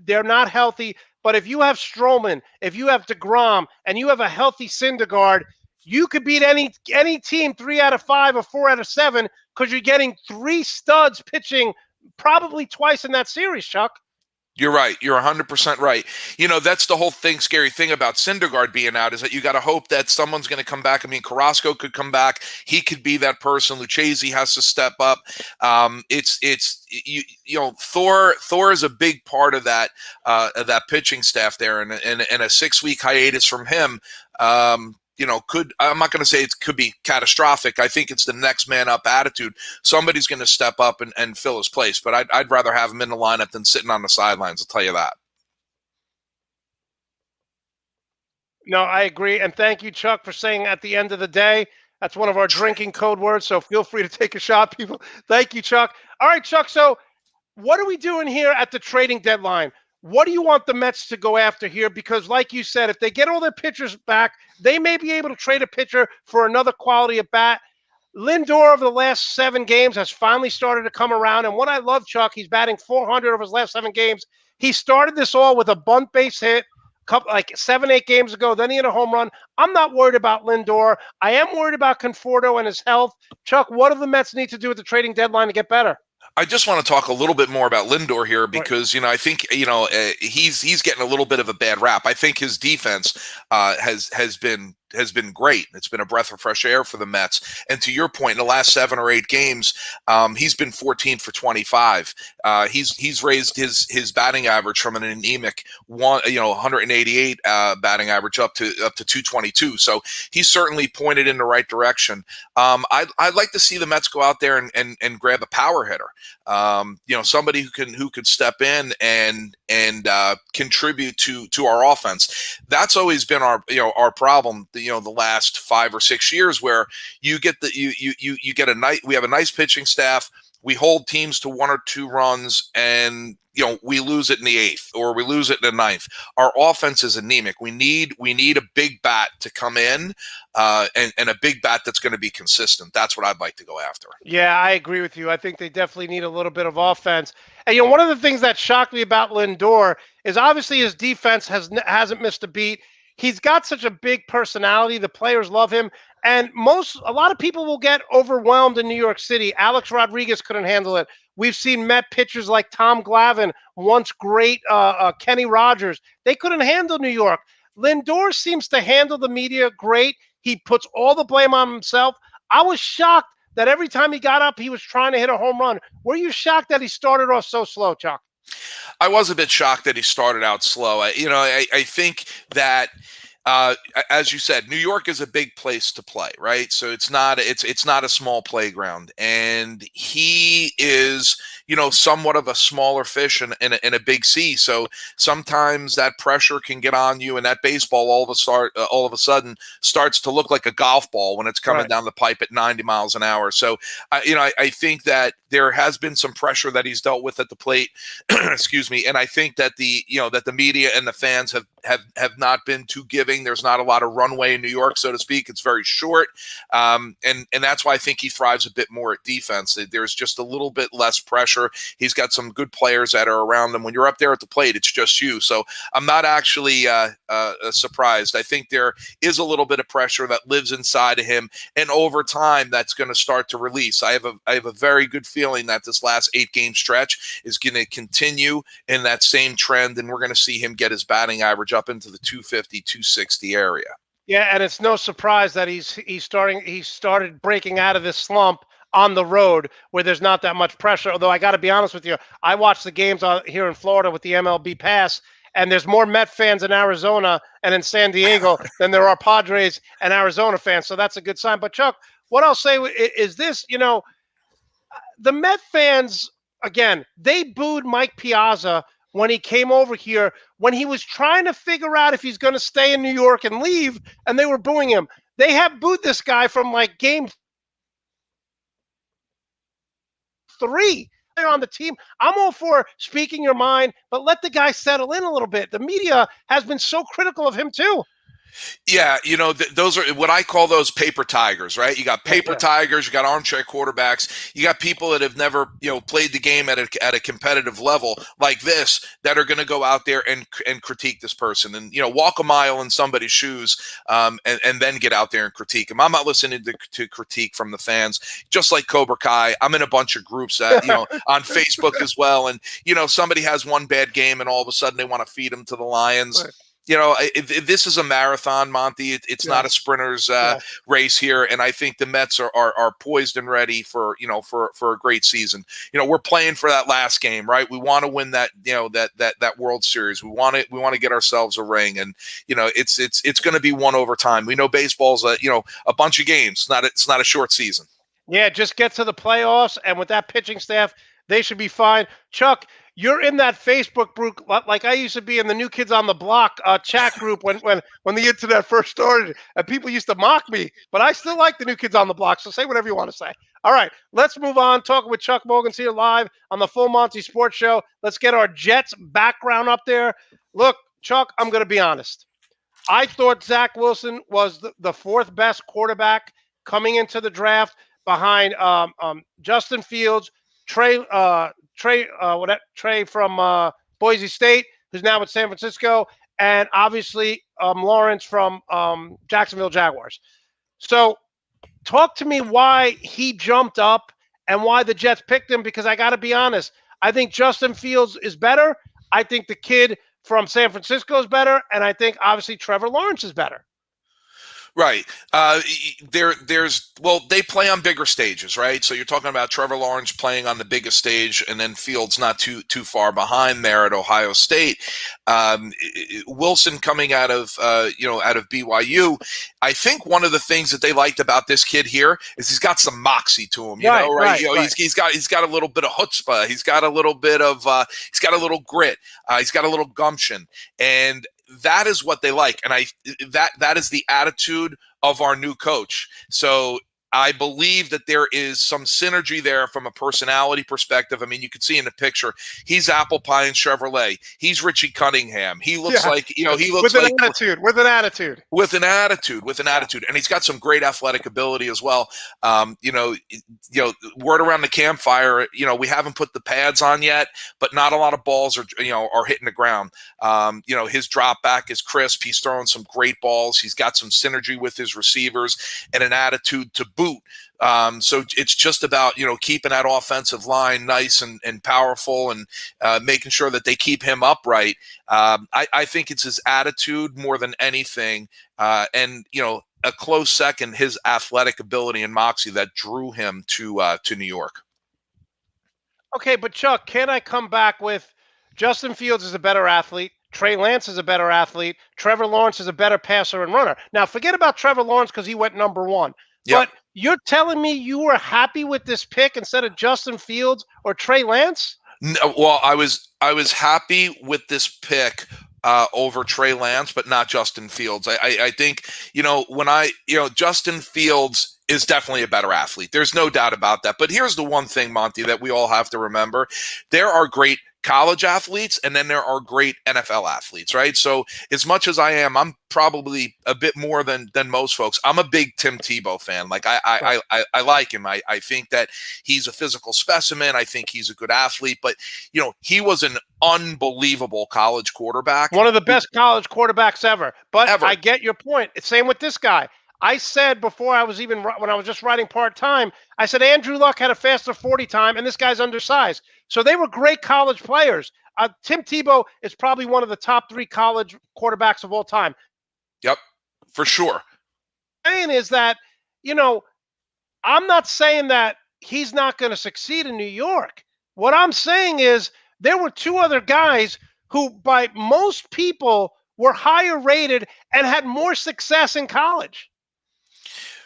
they're not healthy. But if you have Stroman, if you have DeGrom, and you have a healthy Syndergaard, you could beat any team 3 out of 5 or 4 out of 7 because you're getting 3 studs pitching probably twice in that series, Chuck. You're right. You're 100% right. That's the whole scary thing about Syndergaard being out is that you got to hope that someone's going to come back. I mean, Carrasco could come back. He could be that person. Lucchesi has to step up. Thor is a big part of that pitching staff there, and a 6-week hiatus from him. I'm not going to say it could be catastrophic. I think it's the next man up attitude. Somebody's going to step up and fill his place, but I'd rather have him in the lineup than sitting on the sidelines. I'll tell you that. No, I agree. And thank you, Chuck, for saying at the end of the day, that's one of our drinking code words. So feel free to take a shot, people. Thank you, Chuck. All right, Chuck. So what are we doing here at the trading deadline? What do you want the Mets to go after here? Because, like you said, if they get all their pitchers back, they may be able to trade a pitcher for another quality at bat. Lindor over the last 7 games has finally started to come around. And what I love, Chuck, he's batting .400 over his last 7 games. He started this all with a bunt base hit like 7, 8 games ago. Then he hit a home run. I'm not worried about Lindor. I am worried about Conforto and his health. Chuck, what do the Mets need to do at the trading deadline to get better? I just want to talk a little bit more about Lindor here because I think he's getting a little bit of a bad rap. I think his defense has been great. It's been a breath of fresh air for the Mets. And to your point, in the last 7 or 8 games, he's been 14 for 25. He's raised his batting average from an anemic 188 batting average up to 222. So he's certainly pointed in the right direction. I'd like to see the Mets go out there and grab a power hitter. Somebody who could step in and contribute to our offense. That's always been our problem. The last 5 or 6 years, where you get we have a nice pitching staff. We hold teams to 1 or 2 runs, and we lose it in the 8th or we lose it in the 9th. Our offense is anemic. We need a big bat to come in, and a big bat that's going to be consistent. That's what I'd like to go after. Yeah, I agree with you. I think they definitely need a little bit of offense. And one of the things that shocked me about Lindor is obviously his defense hasn't missed a beat. He's got such a big personality. The players love him. And a lot of people will get overwhelmed in New York City. Alex Rodriguez couldn't handle it. We've seen Met pitchers like Tom Glavine, once great Kenny Rogers. They couldn't handle New York. Lindor seems to handle the media great. He puts all the blame on himself. I was shocked that every time he got up, he was trying to hit a home run. Were you shocked that he started off so slow, Chuck? I was a bit shocked that he started out slow. I think that, as you said, New York is a big place to play, right? So it's not a small playground, and he is somewhat of a smaller fish in a big sea. So sometimes that pressure can get on you, and that baseball all of a sudden starts to look like a golf ball when it's coming down the pipe at 90 miles an hour. So I think that there has been some pressure that he's dealt with at the plate. Excuse me. And I think that the media and the fans have not been too giving. There's not a lot of runway in New York, so to speak. It's very short. And that's why I think he thrives a bit more at defense. There's just a little bit less pressure. He's got some good players that are around him. When you're up there at the plate, it's just you. So I'm not actually surprised. I think there is a little bit of pressure that lives inside of him. And over time, that's going to start to release. I have a very good feeling that this last 8-game stretch is going to continue in that same trend, and we're going to see him get his batting average up into the 250, 260 area. Yeah, and it's no surprise that he started breaking out of this slump on the road where there's not that much pressure. Although I got to be honest with you, I watch the games here in Florida with the MLB Pass, and there's more Met fans in Arizona and in San Diego than there are Padres and Arizona fans. So that's a good sign. But Chuck, what I'll say is this, the Met fans, again, they booed Mike Piazza when he came over here, when he was trying to figure out if he's going to stay in New York and leave, and they were booing him. They have booed this guy from like game 3 on the team. I'm all for speaking your mind, but let the guy settle in a little bit. The media has been so critical of him too. Yeah, those are what I call those paper tigers, right? You got paper tigers, you got armchair quarterbacks, you got people that have never, played the game at a competitive level like this that are going to go out there and critique this person and, walk a mile in somebody's shoes and then get out there and critique him. I'm not listening to critique from the fans, just like Cobra Kai. I'm in a bunch of groups that, on Facebook as well. And, somebody has one bad game and all of a sudden they want to feed him to the lions. Right. This is a marathon, Monte. It's not a sprinter's race here, and I think the Mets are poised and ready for a great season. We're playing for that last game, right? We want to win that that World Series. We want to get ourselves a ring, and it's going to be won over time. We know baseball's a bunch of games. It's not a short season. Yeah, just get to the playoffs, and with that pitching staff, they should be fine. Chuck, you're in that Facebook group like I used to be in the New Kids on the Block chat group when the internet first started, and people used to mock me. But I still like the New Kids on the Block. So say whatever you want to say. All right, let's move on. Talking with Chuck Morgan's here live on the Full Monty Sports Show. Let's get our Jets background up there. Look, Chuck, I'm going to be honest. I thought Zach Wilson was the fourth best quarterback coming into the draft behind Justin Fields, Trey from Boise State, who's now with San Francisco, and obviously Lawrence from Jacksonville Jaguars. So talk to me why he jumped up and why the Jets picked him, because I got to be honest. I think Justin Fields is better. I think the kid from San Francisco is better. And I think, obviously, Trevor Lawrence is better. Right. They play on bigger stages, right? So you're talking about Trevor Lawrence playing on the biggest stage, and then Fields not too far behind there at Ohio State. Wilson coming out of BYU. I think one of the things that they liked about this kid here is he's got some moxie to him, right? He's got a little bit of chutzpah. He's got a little bit of he's got a little grit. He's got a little gumption, and that is what they like, and that is the attitude of our new coach. So I believe that there is some synergy there from a personality perspective. I mean, you can see in the picture, he's Apple Pie and Chevrolet. He's Richie Cunningham. He looks like, he looks with an attitude. And he's got some great athletic ability as well. Word around the campfire, we haven't put the pads on yet, but not a lot of balls are hitting the ground. His drop back is crisp. He's throwing some great balls. He's got some synergy with his receivers and an attitude to boot. So it's just about, keeping that offensive line nice and powerful, and making sure that they keep him upright. I think it's his attitude more than anything. And a close second, his athletic ability and moxie that drew him to New York. Okay, but Chuck, can I come back with Justin Fields is a better athlete, Trey Lance is a better athlete, Trevor Lawrence is a better passer and runner. Now, forget about Trevor Lawrence because he went number one. Yep. But you're telling me you were happy with this pick instead of Justin Fields or Trey Lance? No, well, I was happy with this pick over Trey Lance, but not Justin Fields. I think, Justin Fields is definitely a better athlete. There's no doubt about that. But here's the one thing, Monty, that we all have to remember. There are great college athletes, and then there are great NFL athletes, right? So as much as I'm probably a bit more than most folks. I'm a big Tim Tebow fan. Like I like him. I think that he's a physical specimen. I think he's a good athlete, but he was an unbelievable college quarterback. One of the best college quarterbacks ever. But I get your point. It's same with this guy. I said before when I was just writing part-time, I said Andrew Luck had a faster 40 time, and this guy's undersized. So they were great college players. Tim Tebow is probably one of the top 3 college quarterbacks of all time. Yep, for sure. What I'm saying is that, I'm not saying that he's not going to succeed in New York. What I'm saying is there were 2 other guys who, by most people, were higher rated and had more success in college.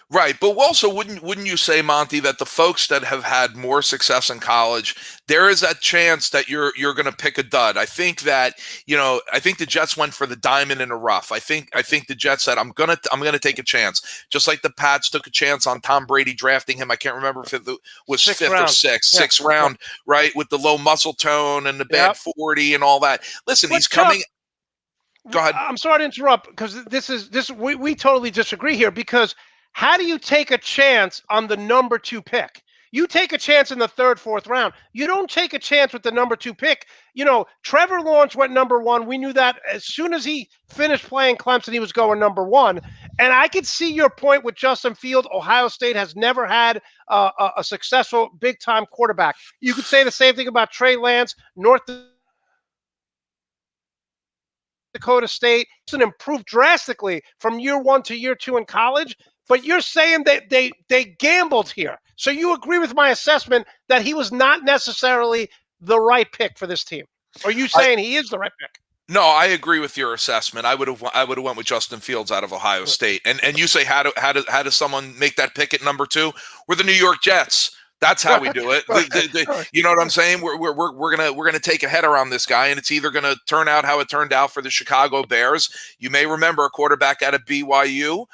Right, but also wouldn't you say, Monty, that the folks that have had more success in college, there is that chance that you're going to pick a dud. I think that I think the Jets went for the diamond in the rough. I think the Jets said I'm gonna take a chance, just like the Pats took a chance on Tom Brady drafting him. I can't remember if it was sixth fifth round. or sixth round, right, with the low muscle tone and the bad 40 and all that. Listen, he's coming. Go ahead. I'm sorry to interrupt because we totally disagree here because. How do you take a chance on the number 2 pick? You take a chance in the 3rd, 4th round. You don't take a chance with the number 2 pick. Trevor Lawrence went number 1. We knew that as soon as he finished playing Clemson, he was going number 1. And I could see your point with Justin Fields. Ohio State has never had a successful big-time quarterback. You could say the same thing about Trey Lance, North Dakota State. It's improved drastically from year 1 to year 2 in college. But you're saying that they gambled here. So you agree with my assessment that he was not necessarily the right pick for this team. Or are you saying he is the right pick? No, I agree with your assessment. I would have went with Justin Fields out of Ohio State. And you say how does someone make that pick at number 2? We're the New York Jets. That's how we do it. Okay. You know what I'm saying? We're gonna take a header on this guy, and it's either gonna turn out how it turned out for the Chicago Bears. You may remember a quarterback out of BYU,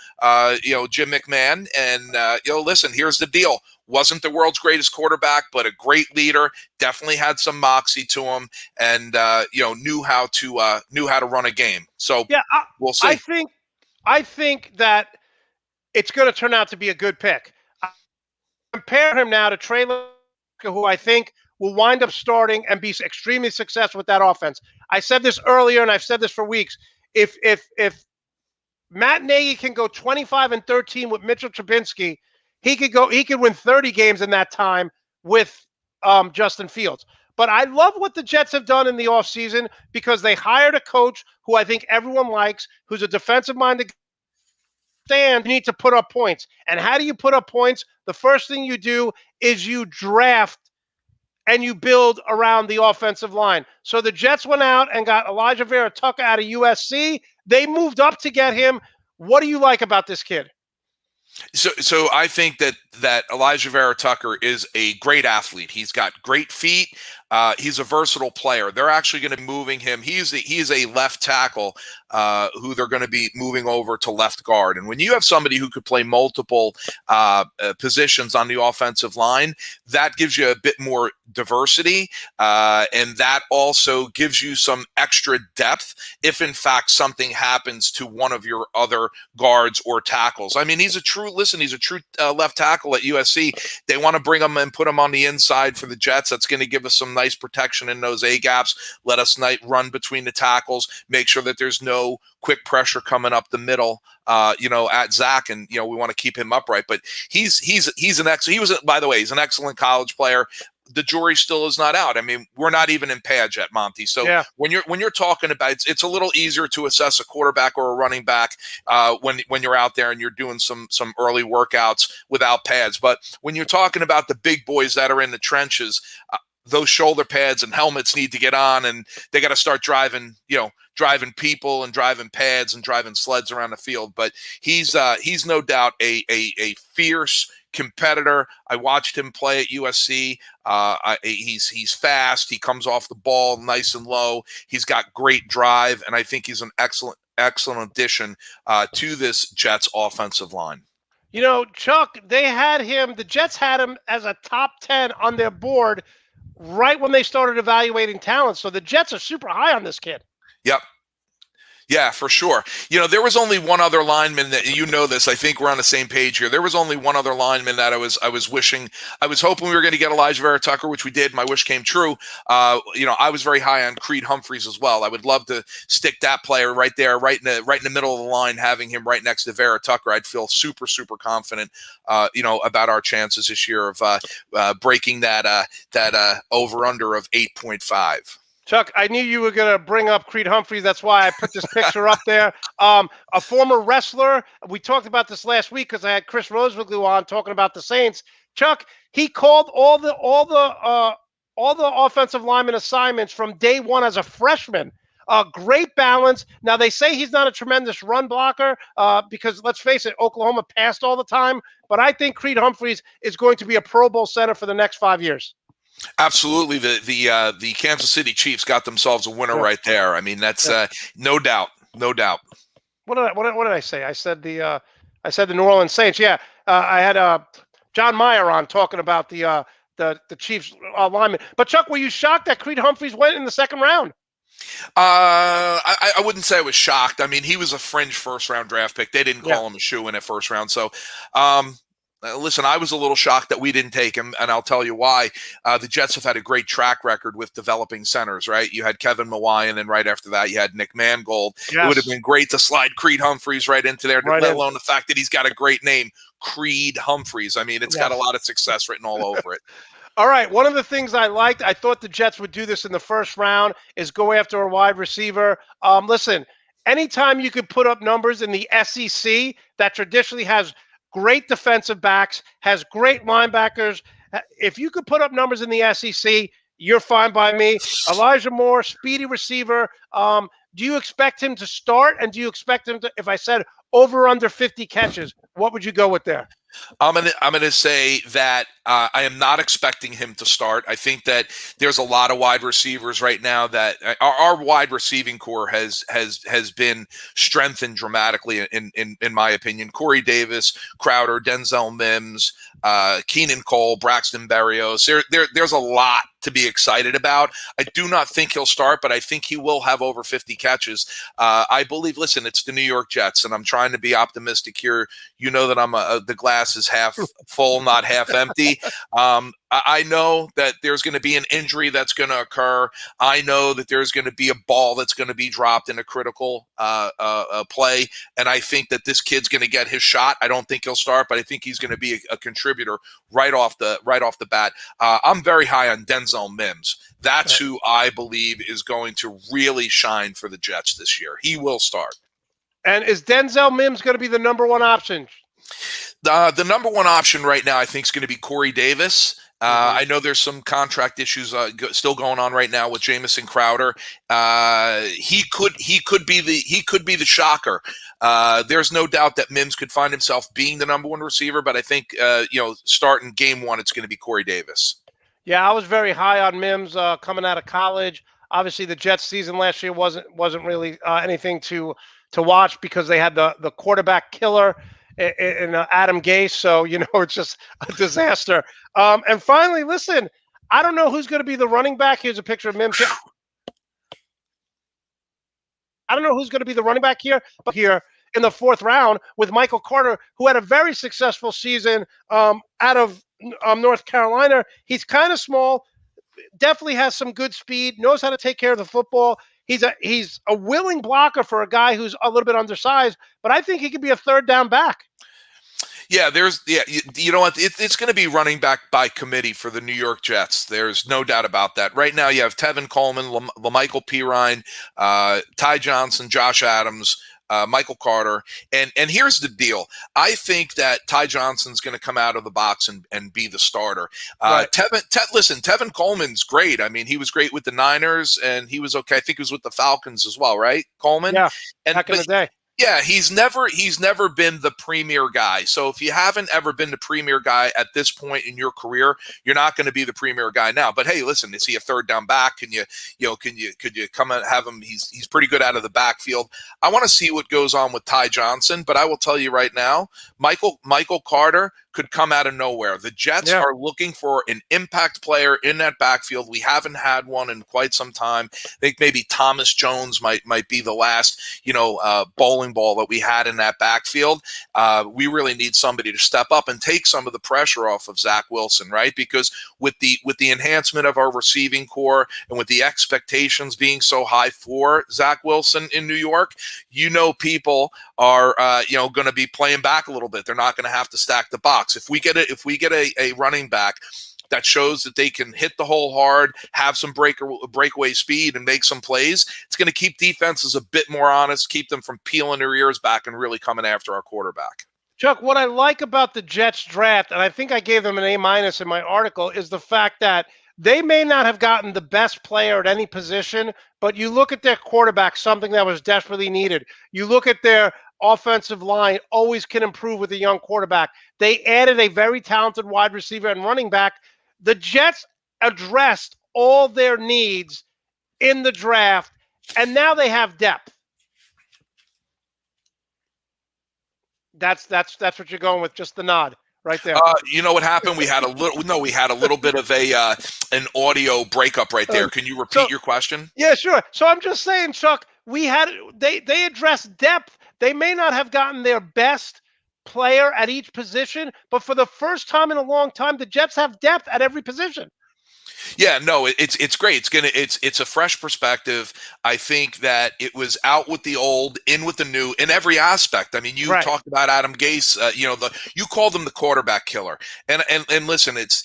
Jim McMahon, and listen. Here's the deal: wasn't the world's greatest quarterback, but a great leader. Definitely had some moxie to him, and knew how to run a game. So Yeah, we'll see. I think that it's going to turn out to be a good pick. Compare him now to Trey Lance, who I think will wind up starting and be extremely successful with that offense. I said this earlier, and I've said this for weeks. If Matt Nagy can go 25-13 with Mitchell Trubisky, he could win 30 games in that time with Justin Fields. But I love what the Jets have done in the offseason because they hired a coach who I think everyone likes, who's a defensive-minded stand, you need to put up points. And how do you put up points? The first thing you do is you draft and you build around the offensive line. So the Jets went out and got Elijah Vera Tucker out of USC. They moved up to get him. What do you like about this kid? So I think that Elijah Vera Tucker is a great athlete. He's got great feet. He's a versatile player. They're actually going to be moving him. He's a left tackle who they're going to be moving over to left guard. And when you have somebody who could play multiple positions on the offensive line, that gives you a bit more diversity, and that also gives you some extra depth if, in fact, something happens to one of your other guards or tackles. I mean, he's a true left tackle at USC. They want to bring him and put him on the inside for the Jets. That's going to give us some nice protection in those A-gaps. Let us run between the tackles, make sure that there's no quick pressure coming up the middle, at Zach, and we want to keep him upright. But he's an excellent college player. The jury still is not out. I mean, we're not even in pads yet, Monty. So yeah. when you're talking about it's a little easier to assess a quarterback or a running back when you're out there and you're doing some early workouts without pads. But when you're talking about the big boys that are in the trenches, those shoulder pads and helmets need to get on, and they got to start driving people and driving pads and driving sleds around the field. But he's no doubt a fierce competitor. I watched him play at USC. He's fast. He comes off the ball nice and low. He's got great drive, and I think he's an excellent addition to this Jets offensive line. Chuck, the Jets had him as a top 10 on their board right when they started evaluating talent. So the Jets are super high on this kid. Yep. Yeah, for sure. There was only one other lineman that this. I think we're on the same page here. There was only one other lineman that I was hoping we were going to get Elijah Vera Tucker, which we did. My wish came true. I was very high on Creed Humphreys as well. I would love to stick that player right there, right in the middle of the line, having him right next to Vera Tucker. I'd feel super, super confident, about our chances this year of breaking that over under of 8.5. Chuck, I knew you were going to bring up Creed Humphreys. That's why I put this picture up there. A former wrestler. We talked about this last week because I had Chris Roseviglu on talking about the Saints. Chuck, he called all the offensive lineman assignments from day one as a freshman. Great balance. Now, they say he's not a tremendous run blocker because, let's face it, Oklahoma passed all the time. But I think Creed Humphreys is going to be a Pro Bowl center for the next 5 years. Absolutely. The Kansas City Chiefs got themselves a winner right there. I mean, that's no doubt. What did I say? I said the New Orleans Saints. Yeah. I had John Meyer on talking about the Chiefs lineman. But Chuck, were you shocked that Creed Humphreys went in the second round? I wouldn't say I was shocked. I mean, he was a fringe first round draft pick. They didn't call him a shoe-in at first round. So, listen, I was a little shocked that we didn't take him, and I'll tell you why. The Jets have had a great track record with developing centers, right? You had Kevin Mawae, and then right after that, you had Nick Mangold. Yes. It would have been great to slide Creed Humphreys right into there, let alone the fact that he's got a great name, Creed Humphreys. I mean, it's got a lot of success written all over it. All right, one of the things I liked, I thought the Jets would do this in the first round, is go after a wide receiver. Listen, anytime you could put up numbers in the SEC that traditionally has great defensive backs, has great linebackers. If you could put up numbers in the SEC, you're fine by me. Elijah Moore, speedy receiver. Do you expect him to start? And do you expect him to, if I said over under 50 catches. What would you go with there? I'm gonna say that I am not expecting him to start. I think that there's a lot of wide receivers right now that our wide receiving core has been strengthened dramatically in my opinion. Corey Davis, Crowder, Denzel Mims, Keenan Cole, Braxton Berrios. There's a lot to be excited about. I do not think he'll start, but I think he will have over 50 catches. I believe. Listen, it's the New York Jets, and I'm trying to be optimistic here. You know that the glass is half full, not half empty. I know that there's going to be an injury that's going to occur. I know that there's going to be a ball that's going to be dropped in a critical play, and I think that this kid's going to get his shot. I don't think he'll start, but I think he's going to be a contributor right off the bat. I'm very high on Denzel Mims. That's who I believe is going to really shine for the Jets this year. He will start. And is Denzel Mims going to be the number one option? The number one option right now, I think, is going to be Corey Davis. I know there's some contract issues still going on right now with Jamison Crowder. He could be the shocker. There's no doubt that Mims could find himself being the number one receiver, but I think starting game one, it's going to be Corey Davis. Yeah, I was very high on Mims coming out of college. Obviously, the Jets season last year wasn't really anything to watch because they had the quarterback killer in Adam Gase. So, it's just a disaster. And finally, listen, I don't know who's going to be the running back. Here's a picture of Mims. I don't know who's going to be the running back here in the fourth round with Michael Carter, who had a very successful season out of North Carolina. He's kind of small, definitely has some good speed, knows how to take care of the football. He's a willing blocker for a guy who's a little bit undersized, but I think he could be a third down back. Yeah, you know what? It's going to be running back by committee for the New York Jets. There's no doubt about that. Right now, you have Tevin Coleman, LaMichael Pirine, Ty Johnson, Josh Adams, Michael Carter. And here's the deal. I think that Ty Johnson's going to come out of the box and be the starter. Right. Tevin Coleman's great. I mean, he was great with the Niners, and he was okay. I think he was with the Falcons as well, right, Coleman? Yeah, back in the day. Yeah, he's never been the premier guy. So if you haven't ever been the premier guy at this point in your career, you're not going to be the premier guy now. But hey, listen, is he a third down back? Could you come and have him? He's pretty good out of the backfield. I want to see what goes on with Ty Johnson, but I will tell you right now, Michael Carter could come out of nowhere. The Jets are looking for an impact player in that backfield. We haven't had one in quite some time. I think maybe Thomas Jones might be the last, bowling ball that we had in that backfield. We really need somebody to step up and take some of the pressure off of Zach Wilson, right? Because with the enhancement of our receiving core and with the expectations being so high for Zach Wilson in New York, people are going to be playing back a little bit. They're not going to have to stack the box. If we get a running back that shows that they can hit the hole hard, have some breakaway speed, and make some plays, it's going to keep defenses a bit more honest, keep them from peeling their ears back and really coming after our quarterback. Chuck, what I like about the Jets draft, and I think I gave them an A- in my article, is the fact that they may not have gotten the best player at any position, but you look at their quarterback, something that was desperately needed. You look at their offensive line, always can improve with a young quarterback. They added a very talented wide receiver and running back. The Jets addressed all their needs in the draft, and now they have depth. That's what you're going with, just the nod right there. You know what happened? We had a little bit of an audio breakup right there. Can you repeat your question? Yeah, sure. So I'm just saying, Chuck, they addressed depth. They may not have gotten their best player at each position, but for the first time in a long time, the Jets have depth at every position. Yeah, no, it's great. It's a fresh perspective. I think that it was out with the old, in with the new, in every aspect. I mean, you talked about Adam Gase. You called him the quarterback killer, and listen, it's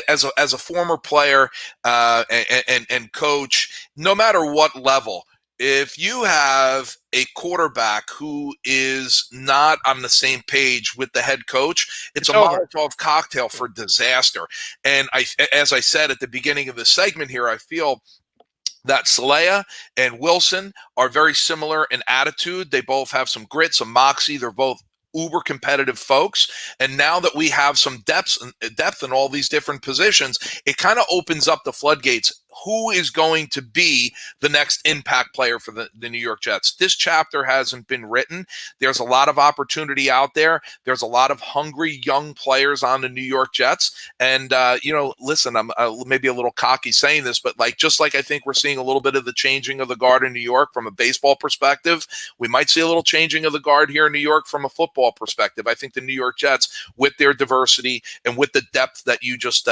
as a former player and coach, no matter what level. If you have a quarterback who is not on the same page with the head coach, it's a Molotov cocktail for disaster. And as I said at the beginning of the segment here, I feel that Salea and Wilson are very similar in attitude. They both have some grit, some moxie. They're both uber competitive folks. And now that we have some depth in all these different positions, it kind of opens up the floodgates. Who is going to be the next impact player for the New York Jets? This chapter hasn't been written. There's a lot of opportunity out there. There's a lot of hungry young players on the New York Jets. And, listen, I'm maybe a little cocky saying this, but just like I think we're seeing a little bit of the changing of the guard in New York from a baseball perspective, we might see a little changing of the guard here in New York from a football perspective. I think the New York Jets, with their diversity and with the depth that you just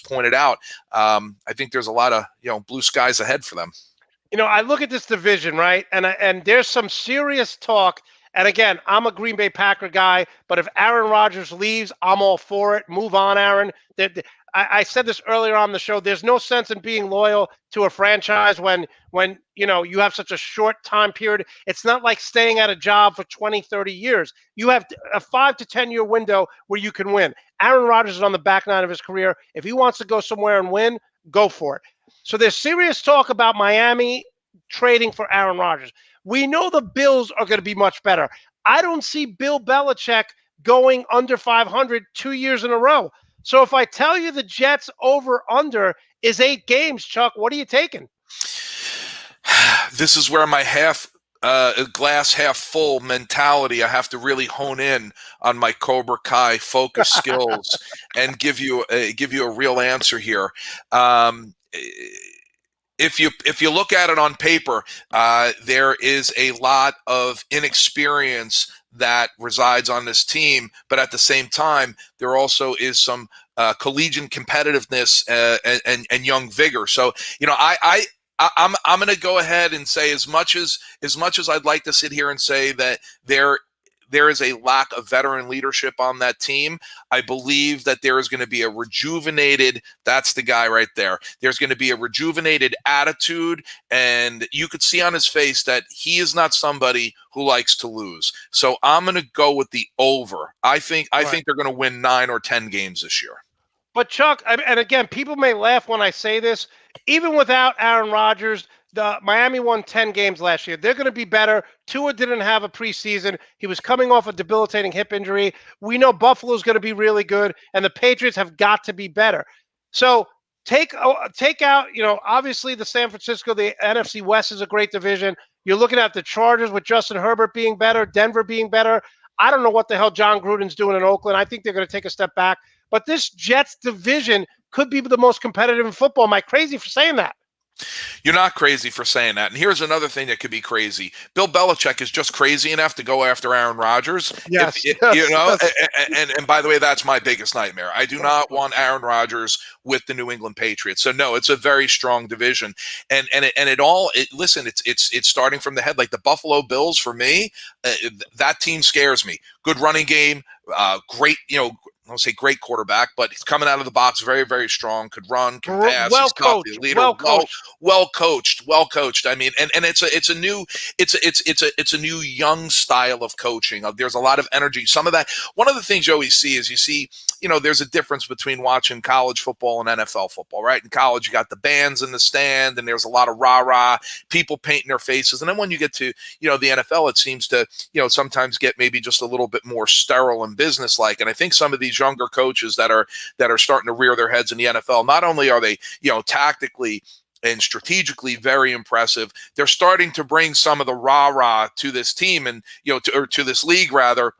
pointed out, I think there's a lot of blue skies ahead for them. I look at this division, right, and there's some serious talk. And again, I'm a Green Bay Packer guy, but if Aaron Rodgers leaves, I'm all for it. Move on, Aaron. I said this earlier on the show. There's no sense in being loyal to a franchise when you have such a short time period. It's not like staying at a job for 20, 30 years. You have a 5 to 10 year window where you can win. Aaron Rodgers is on the back nine of his career. If he wants to go somewhere and win, go for it. So there's serious talk about Miami trading for Aaron Rodgers. We know the Bills are going to be much better. I don't see Bill Belichick going under 500 2 years in a row. So if I tell you the Jets over under is 8 games, Chuck, what are you taking? This is where my glass half full mentality, I have to really hone in on my Cobra Kai focus skills and give you a real answer here. If you look at it on paper, there is a lot of inexperience that resides on this team, but at the same time, there also is some collegiate competitiveness and young vigor. So, I'm going to go ahead and say as much as I'd like to sit here and say that there is a lack of veteran leadership on that team, I believe that there is going to be a rejuvenated, that's the guy right there. There's going to be a rejuvenated attitude, and you could see on his face that he is not somebody who likes to lose. So I'm going to go with the over. I think they're going to win 9 or 10 games this year. But Chuck, and again, people may laugh when I say this, even without Aaron Rodgers, the Miami won 10 games last year. They're going to be better. Tua didn't have a preseason. He was coming off a debilitating hip injury. We know Buffalo's going to be really good, and the Patriots have got to be better. So take out, obviously the San Francisco, the NFC West is a great division. You're looking at the Chargers with Justin Herbert being better, Denver being better. I don't know what the hell John Gruden's doing in Oakland. I think they're going to take a step back. But this Jets division could be the most competitive in football. Am I crazy for saying that? You're not crazy for saying that. And here's another thing that could be crazy. Bill Belichick is just crazy enough to go after Aaron Rodgers. Yes. And by the way, that's my biggest nightmare. I do not want Aaron Rodgers with the New England Patriots. So no, it's a very strong division. Listen, it's starting from the head. Like the Buffalo Bills, for me, that team scares me. Good running game, great, I don't say great quarterback, but he's coming out of the box very, very strong. Could run, can pass. Well coached. Well coached. I mean, and it's a new young style of coaching. There's a lot of energy. Some of that. One of the things you always see is there's a difference between watching college football and NFL football, right? In college, you got the bands in the stand, and there's a lot of rah-rah, people painting their faces. And then when you get to, the NFL, it seems to, sometimes get maybe just a little bit more sterile and businesslike. And I think some of these younger coaches that are starting to rear their heads in the NFL, not only are they, tactically and strategically very impressive, they're starting to bring some of the rah-rah to this team and, to this league rather,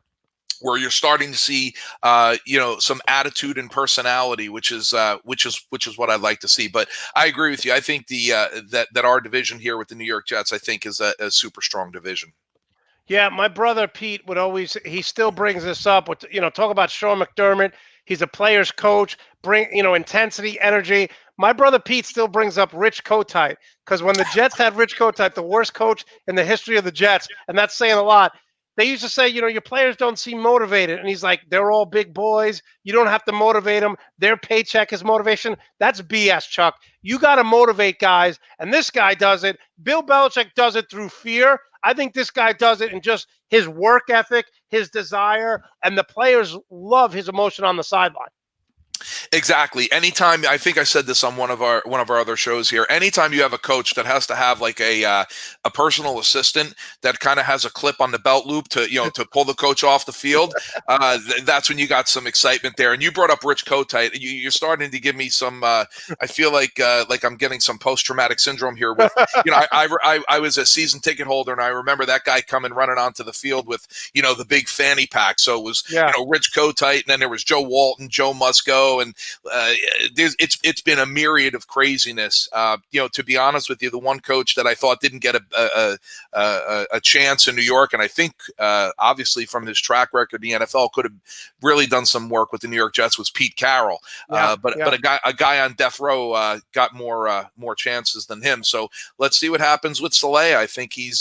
where you're starting to see, some attitude and personality, which is what I'd like to see. But I agree with you. I think that our division here with the New York Jets, I think, is a super strong division. Yeah, my brother Pete he still brings this up. Talk about Sean McDermott. He's a player's coach. Bring, intensity, energy. My brother Pete still brings up Rich Kotite, because when the Jets had Rich Kotite, the worst coach in the history of the Jets, and that's saying a lot. They used to say, your players don't seem motivated. And he's like, they're all big boys. You don't have to motivate them. Their paycheck is motivation. That's BS, Chuck. You got to motivate guys. And this guy does it. Bill Belichick does it through fear. I think this guy does it in just his work ethic, his desire, and the players love his emotion on the sideline. Exactly. Anytime, I think I said this on one of our other shows here. Anytime you have a coach that has to have like a personal assistant that kind of has a clip on the belt loop to to pull the coach off the field, that's when you got some excitement there. And you brought up Rich Kotite. You're starting to give me some. I feel like I'm getting some post traumatic syndrome here. With I was a season ticket holder, and I remember that guy coming running onto the field with the big fanny pack. So it was Rich Kotite, and then there was Joe Walton, Joe Musco, and it's been a myriad of craziness. To be honest with you, the one coach that I thought didn't get a chance in New York, and I think obviously from his track record in the NFL could have really done some work with the New York Jets, was Pete Carroll. But a guy on death row got more chances than him. So let's see what happens with Saleh. I think he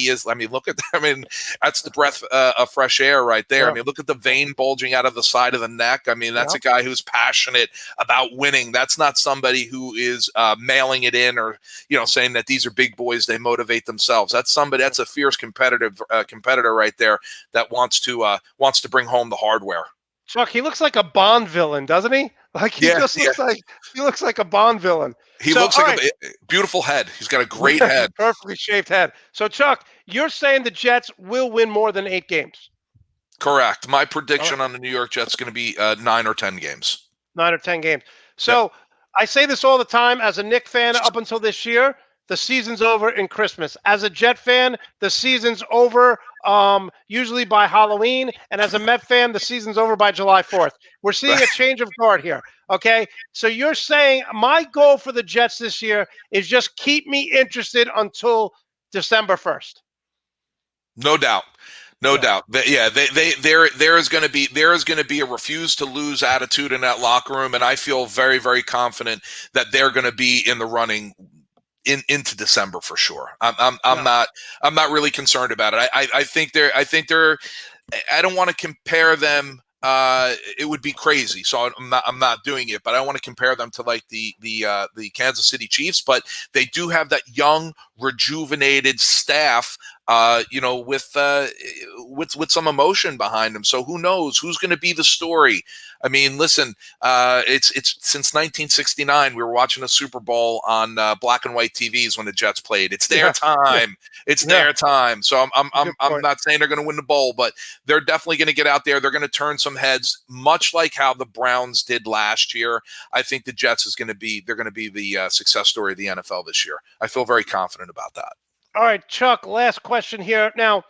is. I mean, look at that. I mean, that's the breath of fresh air right there. I mean, look at the vein bulging out of the side of the neck. I mean, that's a guy who's passionate about winning. That's not somebody who is mailing it in or saying that these are big boys, they motivate themselves. That's a fierce competitor right there that wants to bring home the hardware. Chuck, he looks like a Bond villain, doesn't he? Like he looks like a Bond villain. He looks like a beautiful head. He's got a great head. Perfectly shaved head. So Chuck, you're saying the Jets will win more than 8 games? Correct. My prediction on the New York Jets is going to be 9 or 10 games. 9 or 10 games. So I say this all the time as a Knicks fan up until this year, the season's over in Christmas. As a Jet fan, the season's over usually by Halloween. And as a Met fan, the season's over by July 4th. We're seeing a change of guard here. Okay. So you're saying my goal for the Jets this year is just keep me interested until December 1st. No doubt. No doubt. There is going to be a refuse to lose attitude in that locker room, and I feel very, very confident that they're going to be in the running into December for sure. I'm not really concerned about it. I think they're. I don't want to compare them. It would be crazy, so I'm not doing it. But I want to compare them to like the Kansas City Chiefs. But they do have that young, rejuvenated staff. With some emotion behind them. So who knows who's going to be the story? I mean, listen, it's since 1969 we were watching a Super Bowl on black and white TVs when the Jets played. It's their time. It's their time. So I'm not saying they're going to win the bowl, but they're definitely going to get out there. They're going to turn some heads, much like how the Browns did last year. I think the Jets they're going to be the success story of the NFL this year. I feel very confident about that. All right, Chuck, last question here. Now,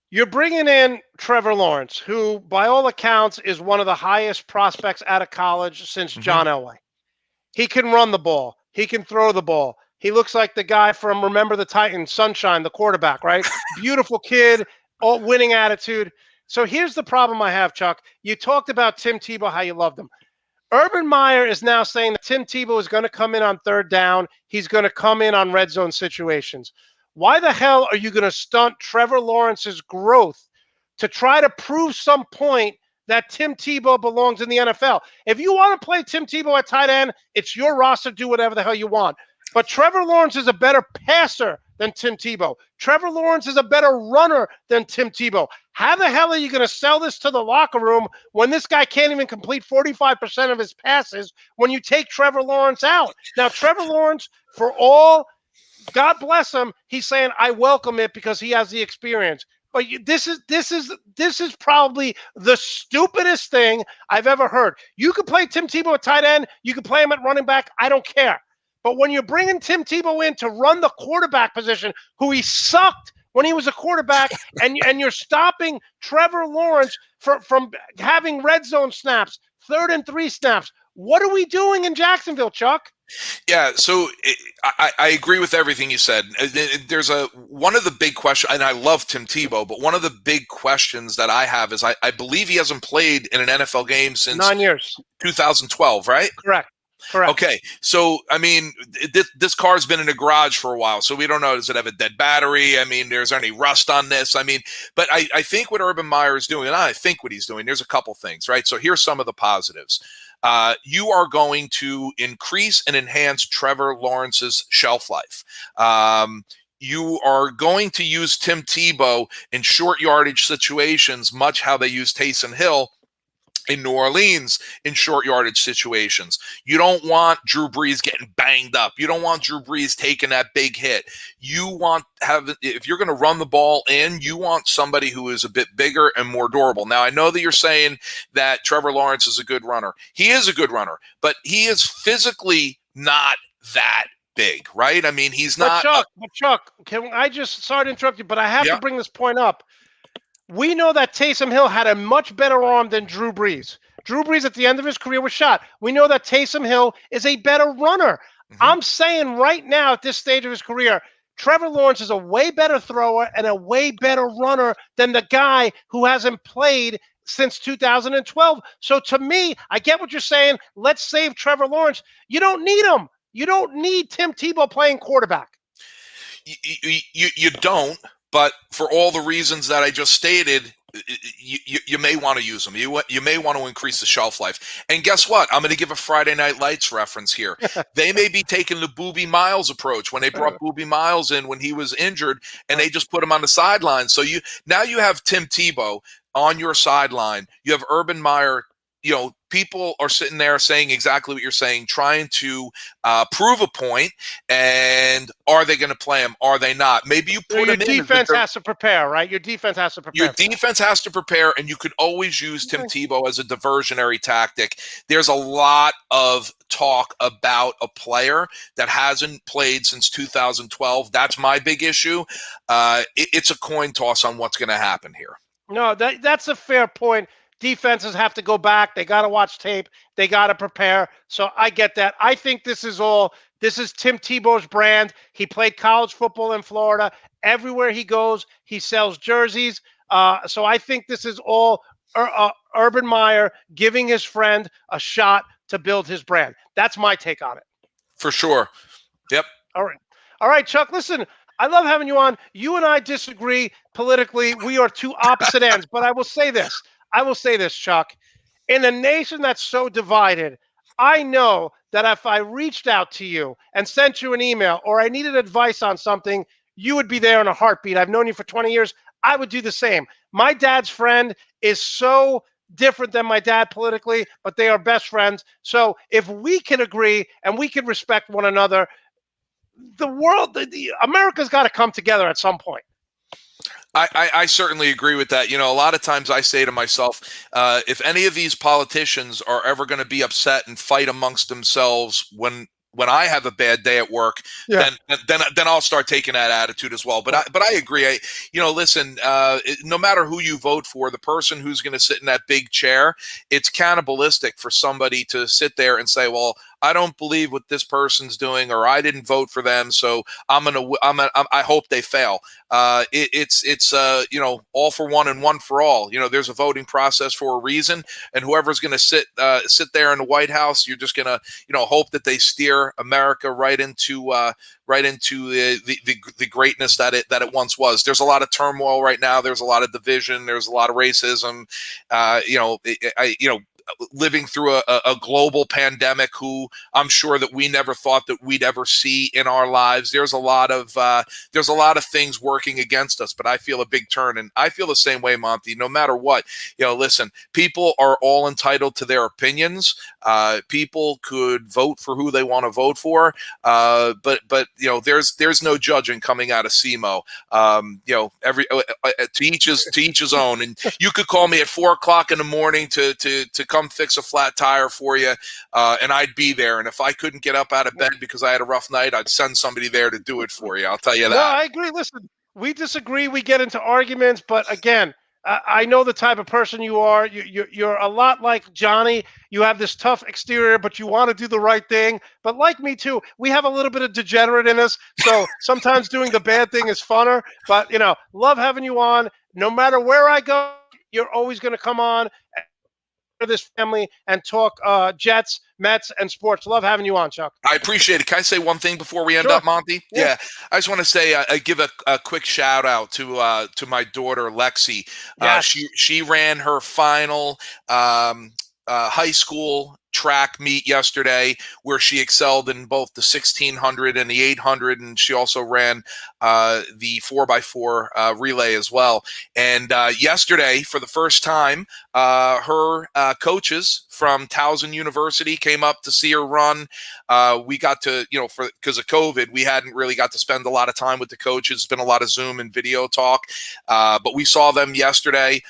you're bringing in Trevor Lawrence, who, by all accounts, is one of the highest prospects out of college since John Elway. He can run the ball. He can throw the ball. He looks like the guy from Remember the Titans, Sunshine, the quarterback, right? Beautiful kid, all winning attitude. So here's the problem I have, Chuck. You talked about Tim Tebow, how you loved him. Urban Meyer is now saying that Tim Tebow is going to come in on third down. He's going to come in on red zone situations. Why the hell are you going to stunt Trevor Lawrence's growth to try to prove some point that Tim Tebow belongs in the NFL? If you want to play Tim Tebow at tight end, it's your roster. Do whatever the hell you want. But Trevor Lawrence is a better passer than Tim Tebow. Trevor Lawrence is a better runner than Tim Tebow. How the hell are you going to sell this to the locker room when this guy can't even complete 45% of his passes when you take Trevor Lawrence out? Now, Trevor Lawrence, for all, God bless him, he's saying, I welcome it because he has the experience. But this is probably the stupidest thing I've ever heard. You could play Tim Tebow at tight end. You could play him at running back. I don't care. But when you're bringing Tim Tebow in to run the quarterback position, who he sucked when he was a quarterback, and you're stopping Trevor Lawrence from having red zone snaps, 3rd and 3 snaps, what are we doing in Jacksonville, Chuck? Yeah, so I agree with everything you said. There's one of the big questions, and I love Tim Tebow, but one of the big questions that I have is I believe he hasn't played in an NFL game since 9 years, 2012, right? Correct. Okay, so I mean, this car's been in the garage for a while, so we don't know. Does it have a dead battery? I mean, there's any rust on this? I mean, but I think what Urban Meyer is doing, and I think what he's doing, there's a couple things, right? So here's some of the positives. You are going to increase and enhance Trevor Lawrence's shelf life. You are going to use Tim Tebow in short yardage situations, much how they use Taysom Hill. in New Orleans in short yardage situations. You don't want Drew Brees getting banged up. You don't want Drew Brees taking that big hit. You want if you're going to run the ball in, you want somebody who is a bit bigger and more durable. Now, I know that you're saying that Trevor Lawrence is a good runner. He is a good runner, but he is physically not that big, right? I mean, he's not. But Chuck, can I just, sorry to interrupt you, but I have Yeah. to bring this point up. We know that Taysom Hill had a much better arm than Drew Brees. Drew Brees at the end of his career was shot. We know that Taysom Hill is a better runner. I'm saying right now at this stage of his career, Trevor Lawrence is a way better thrower and a way better runner than the guy who hasn't played since 2012. So to me, I get what you're saying. Let's save Trevor Lawrence. You don't need him. You don't need Tim Tebow playing quarterback. You don't. But for all the reasons that I just stated, you may want to use them. You may want to increase the shelf life. And guess what? I'm going to give a Friday Night Lights reference here. They may be taking the Boobie Miles approach when they brought Boobie Miles in when he was injured, and they just put him on the sideline. So now you have Tim Tebow on your sideline. You have Urban Meyer. People are sitting there saying exactly what you're saying, trying to prove a point. And are they going to play him? Are they not? Maybe you put him in. Your defense has to prepare, right? Your defense has to prepare. Your defense has to prepare, and you could always use Tim Tebow as a diversionary tactic. There's a lot of talk about a player that hasn't played since 2012. That's my big issue. It's a coin toss on what's going to happen here. No, that's a fair point. Defenses have to go back. They got to watch tape. They got to prepare. So I get that. I think this is Tim Tebow's brand. He played college football in Florida. Everywhere he goes, he sells jerseys. So I think this is all Urban Meyer giving his friend a shot to build his brand. That's my take on it. For sure. Yep. All right, Chuck, listen, I love having you on. You and I disagree politically. We are two opposite ends. But I will say this, Chuck. In a nation that's so divided, I know that if I reached out to you and sent you an email or I needed advice on something, you would be there in a heartbeat. I've known you for 20 years. I would do the same. My dad's friend is so different than my dad politically, but they are best friends. So if we can agree and we can respect one another, the world, America's got to come together at some point. I certainly agree with that. A lot of times I say to myself, if any of these politicians are ever going to be upset and fight amongst themselves when I have a bad day at work, then I'll start taking that attitude as well. But I agree. Listen, no matter who you vote for, the person who's going to sit in that big chair, it's cannibalistic for somebody to sit there and say, well, I don't believe what this person's doing, or I didn't vote for them, so I hope they fail. It's all for one and one for all. There's a voting process for a reason, and whoever's going to sit there in the White House, you're just going to hope that they steer America right into the greatness that it once was. There's a lot of turmoil right now. There's a lot of division. There's a lot of racism. Living through a global pandemic, who I'm sure that we never thought that we'd ever see in our lives. There's a lot of things working against us, but I feel a big turn, and I feel the same way, Monte. No matter what, listen, people are all entitled to their opinions. People could vote for who they want to vote for, but there's no judging coming out of SEMO. To each his own. And you could call me at 4:00 in the morning to come fix a flat tire for you, and I'd be there. And if I couldn't get up out of bed because I had a rough night, I'd send somebody there to do it for you. I'll tell you that. No, I agree. Listen, we disagree. We get into arguments, but again, I know the type of person you are. You're a lot like Johnny. You have this tough exterior, but you want to do the right thing. But like me too, we have a little bit of degenerate in us. So sometimes doing the bad thing is funner. But love having you on. No matter where I go, you're always going to come on for this family and talk Jets, Mets, and sports. Love having you on, Chuck. I appreciate it. Can I say one thing before we end up, Monte? Yeah. I just want to say, I give a quick shout out to my daughter, Lexi. Yes. She ran her final high school track meet yesterday where she excelled in both the 1600 and the 800, and she also ran the 4x4 relay as well. And yesterday, for the first time, her coaches from Towson University came up to see her run. We got to, because of COVID, we hadn't really got to spend a lot of time with the coaches. It's been a lot of Zoom and video talk, but we saw them yesterday.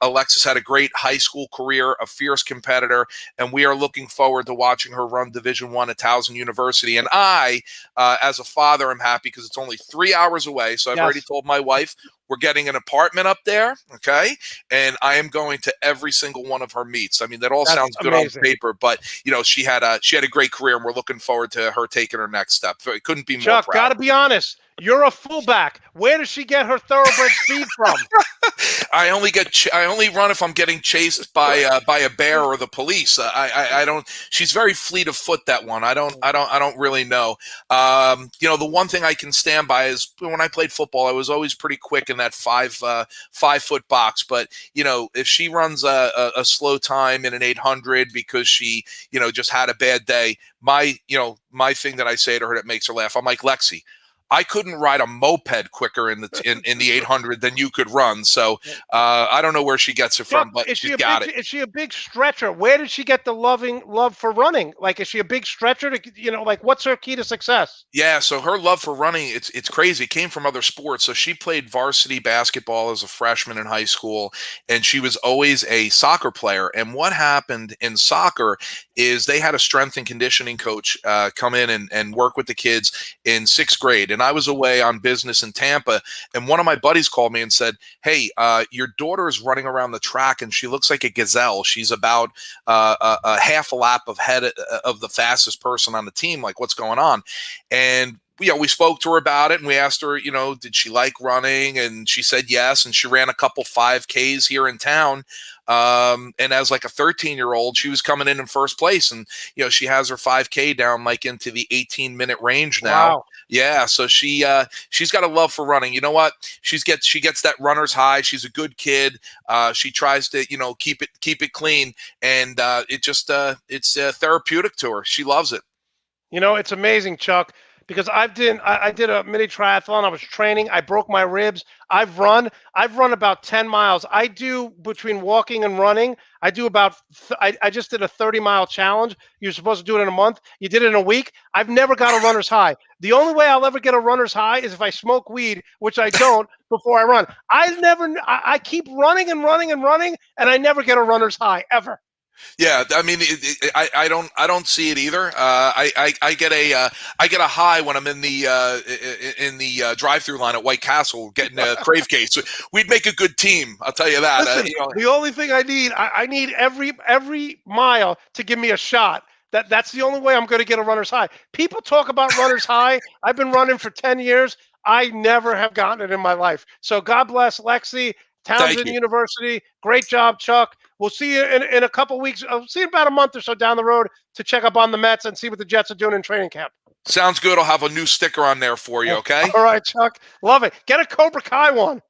Alexis had a great high school career, a fierce competitor, and we are looking forward to watching her run Division I at Towson University. And I, as a father, am happy because it's only 3 hours away. So I've already told my wife we're getting an apartment up there, okay? And I am going to every single one of her meets. I mean, that all sounds good on paper, but she had a great career, and we're looking forward to her taking her next step. It couldn't be more proud. Chuck, got to be honest. You're a fullback. Where does she get her thoroughbred speed from? I only run if I'm getting chased by a bear or the police. I don't. She's very fleet of foot. That one. I don't really know. The one thing I can stand by is when I played football, I was always pretty quick in that 5-foot box. But if she runs a slow time in an 800 because she just had a bad day, my thing that I say to her that makes her laugh, I'm like, Lexi, I couldn't ride a moped quicker in the 800 than you could run. So I don't know where she gets it from, but she's got it. Is she a big stretcher? Where did she get the love for running? Like, is she a big stretcher? What's her key to success? Yeah, so her love for running, it's crazy. It came from other sports. So she played varsity basketball as a freshman in high school, and she was always a soccer player. And what happened in soccer is they had a strength and conditioning coach come in and work with the kids in 6th grade. And I was away on business in Tampa, and one of my buddies called me and said, hey, your daughter is running around the track, and she looks like a gazelle. She's about a half a lap ahead of the fastest person on the team. Like, what's going on? And we spoke to her about it, and we asked her, did she like running? And she said yes, and she ran a couple 5Ks here in town. And as like a 13-year-old, she was coming in first place, and she has her 5K down like into the 18-minute range now. Wow. Yeah, so she's got a love for running. You know what? She gets that runner's high. She's a good kid. She tries to keep it clean, and it's therapeutic to her. She loves it. It's amazing, Chuck, because I did a mini triathlon. I was training. I broke my ribs. I've run about 10 miles. I do between walking and running. I do about, I just did a 30-mile challenge. You're supposed to do it in a month. You did it in a week. I've never got a runner's high. The only way I'll ever get a runner's high is if I smoke weed, which I don't before I run. I keep running and running and running, and I never get a runner's high ever. Yeah, I mean, I don't see it either. I get a high when I'm in the drive-through line at White Castle getting a crave case. So we'd make a good team, I'll tell you that. Listen, the only thing I need every mile to give me a shot. That's the only way I'm going to get a runner's high. People talk about runner's high. I've been running for 10 years. I never have gotten it in my life. So God bless Lexi, Towson University. Great job, Chuck. We'll see you in a couple weeks. I'll see you about a month or so down the road to check up on the Mets and see what the Jets are doing in training camp. Sounds good. I'll have a new sticker on there for you, okay? All right, Chuck. Love it. Get a Cobra Kai one.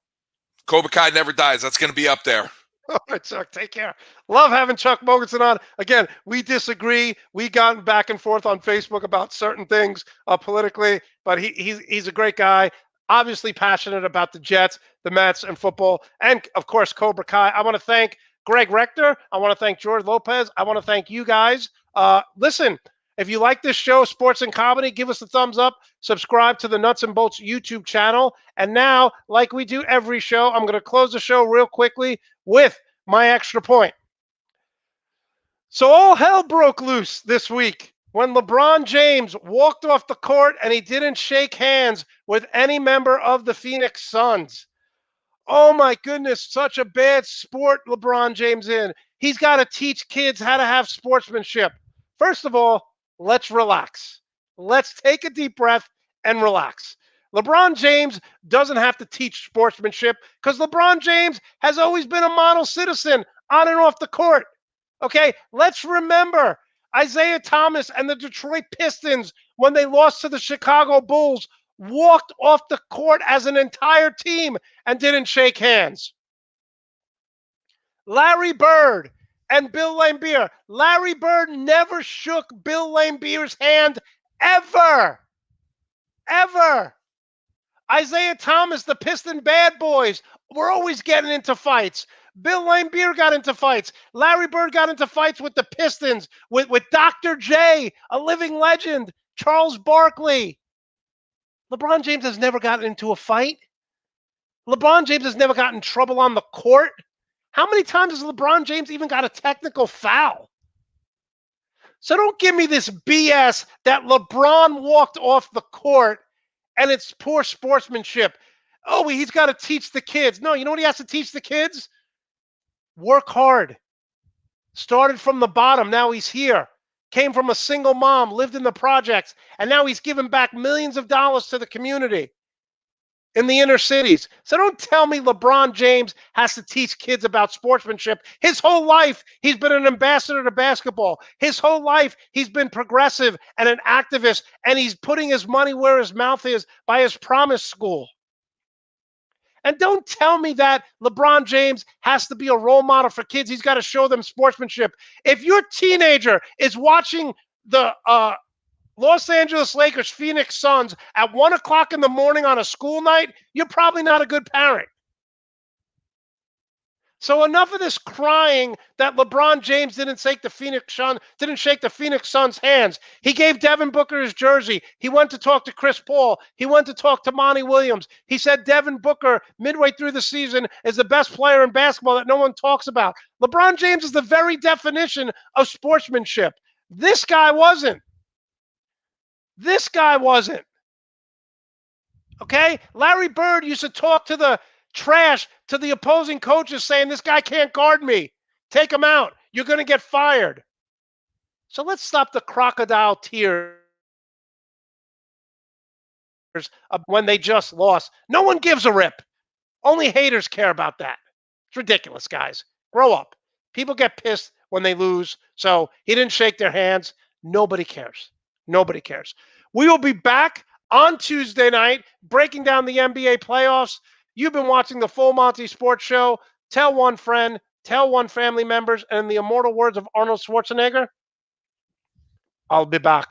Cobra Kai never dies. That's going to be up there. All right, Chuck. Take care. Love having Chuck Mogensen on. Again, we disagree. We got back and forth on Facebook about certain things politically, but he's a great guy. Obviously passionate about the Jets, the Mets, and football, and, of course, Cobra Kai. I want to thank Greg Rector. I want to thank George Lopez. I want to thank you guys. Listen, if you like this show, Sports and Comedy, give us a thumbs up. Subscribe to the Nuts and Bolts YouTube channel. And now, like we do every show, I'm going to close the show real quickly with my extra point. So all hell broke loose this week when LeBron James walked off the court and he didn't shake hands with any member of the Phoenix Suns. Oh my goodness, such a bad sport LeBron James in. He's got to teach kids how to have sportsmanship. First of all, let's relax. Let's take a deep breath and relax. LeBron James doesn't have to teach sportsmanship because LeBron James has always been a model citizen on and off the court. Okay, let's remember Isaiah Thomas and the Detroit Pistons, when they lost to the Chicago Bulls, walked off the court as an entire team and didn't shake hands. Larry Bird and Bill Laimbeer. Larry Bird never shook Bill Laimbeer's hand ever. Ever. Isaiah Thomas, the Piston bad boys, were always getting into fights. Bill Laimbeer got into fights. Larry Bird got into fights with the Pistons, with Dr. J, a living legend, Charles Barkley. LeBron James has never gotten into a fight. LeBron James has never gotten in trouble on the court. How many times has LeBron James even got a technical foul? So don't give me this BS that LeBron walked off the court and it's poor sportsmanship. Oh, he's got to teach the kids. No, you know what he has to teach the kids? Work hard. Started from the bottom. Now he's here. Came from a single mom, lived in the projects, and now he's giving back millions of dollars to the community in the inner cities. So don't tell me LeBron James has to teach kids about sportsmanship. His whole life, he's been an ambassador to basketball. His whole life, he's been progressive and an activist, and he's putting his money where his mouth is by his promise school. And don't tell me that LeBron James has to be a role model for kids. He's got to show them sportsmanship. If your teenager is watching the Los Angeles Lakers, Phoenix Suns at 1 o'clock in the morning on a school night, you're probably not a good parent. So enough of this crying that LeBron James didn't shake the Phoenix Suns' hands. He gave Devin Booker his jersey. He went to talk to Chris Paul. He went to talk to Monty Williams. He said Devin Booker, midway through the season, is the best player in basketball that no one talks about. LeBron James is the very definition of sportsmanship. This guy wasn't. This guy wasn't. Okay? Larry Bird used to talk to the trash to the opposing coaches saying, this guy can't guard me. Take him out. You're going to get fired. So let's stop the crocodile tears when they just lost. No one gives a rip. Only haters care about that. It's ridiculous, guys. Grow up. People get pissed when they lose. So he didn't shake their hands. Nobody cares. Nobody cares. We will be back on Tuesday night breaking down the NBA playoffs. You've been watching the Full Monty Sports Show. Tell one friend, tell one family members, and in the immortal words of Arnold Schwarzenegger, I'll be back.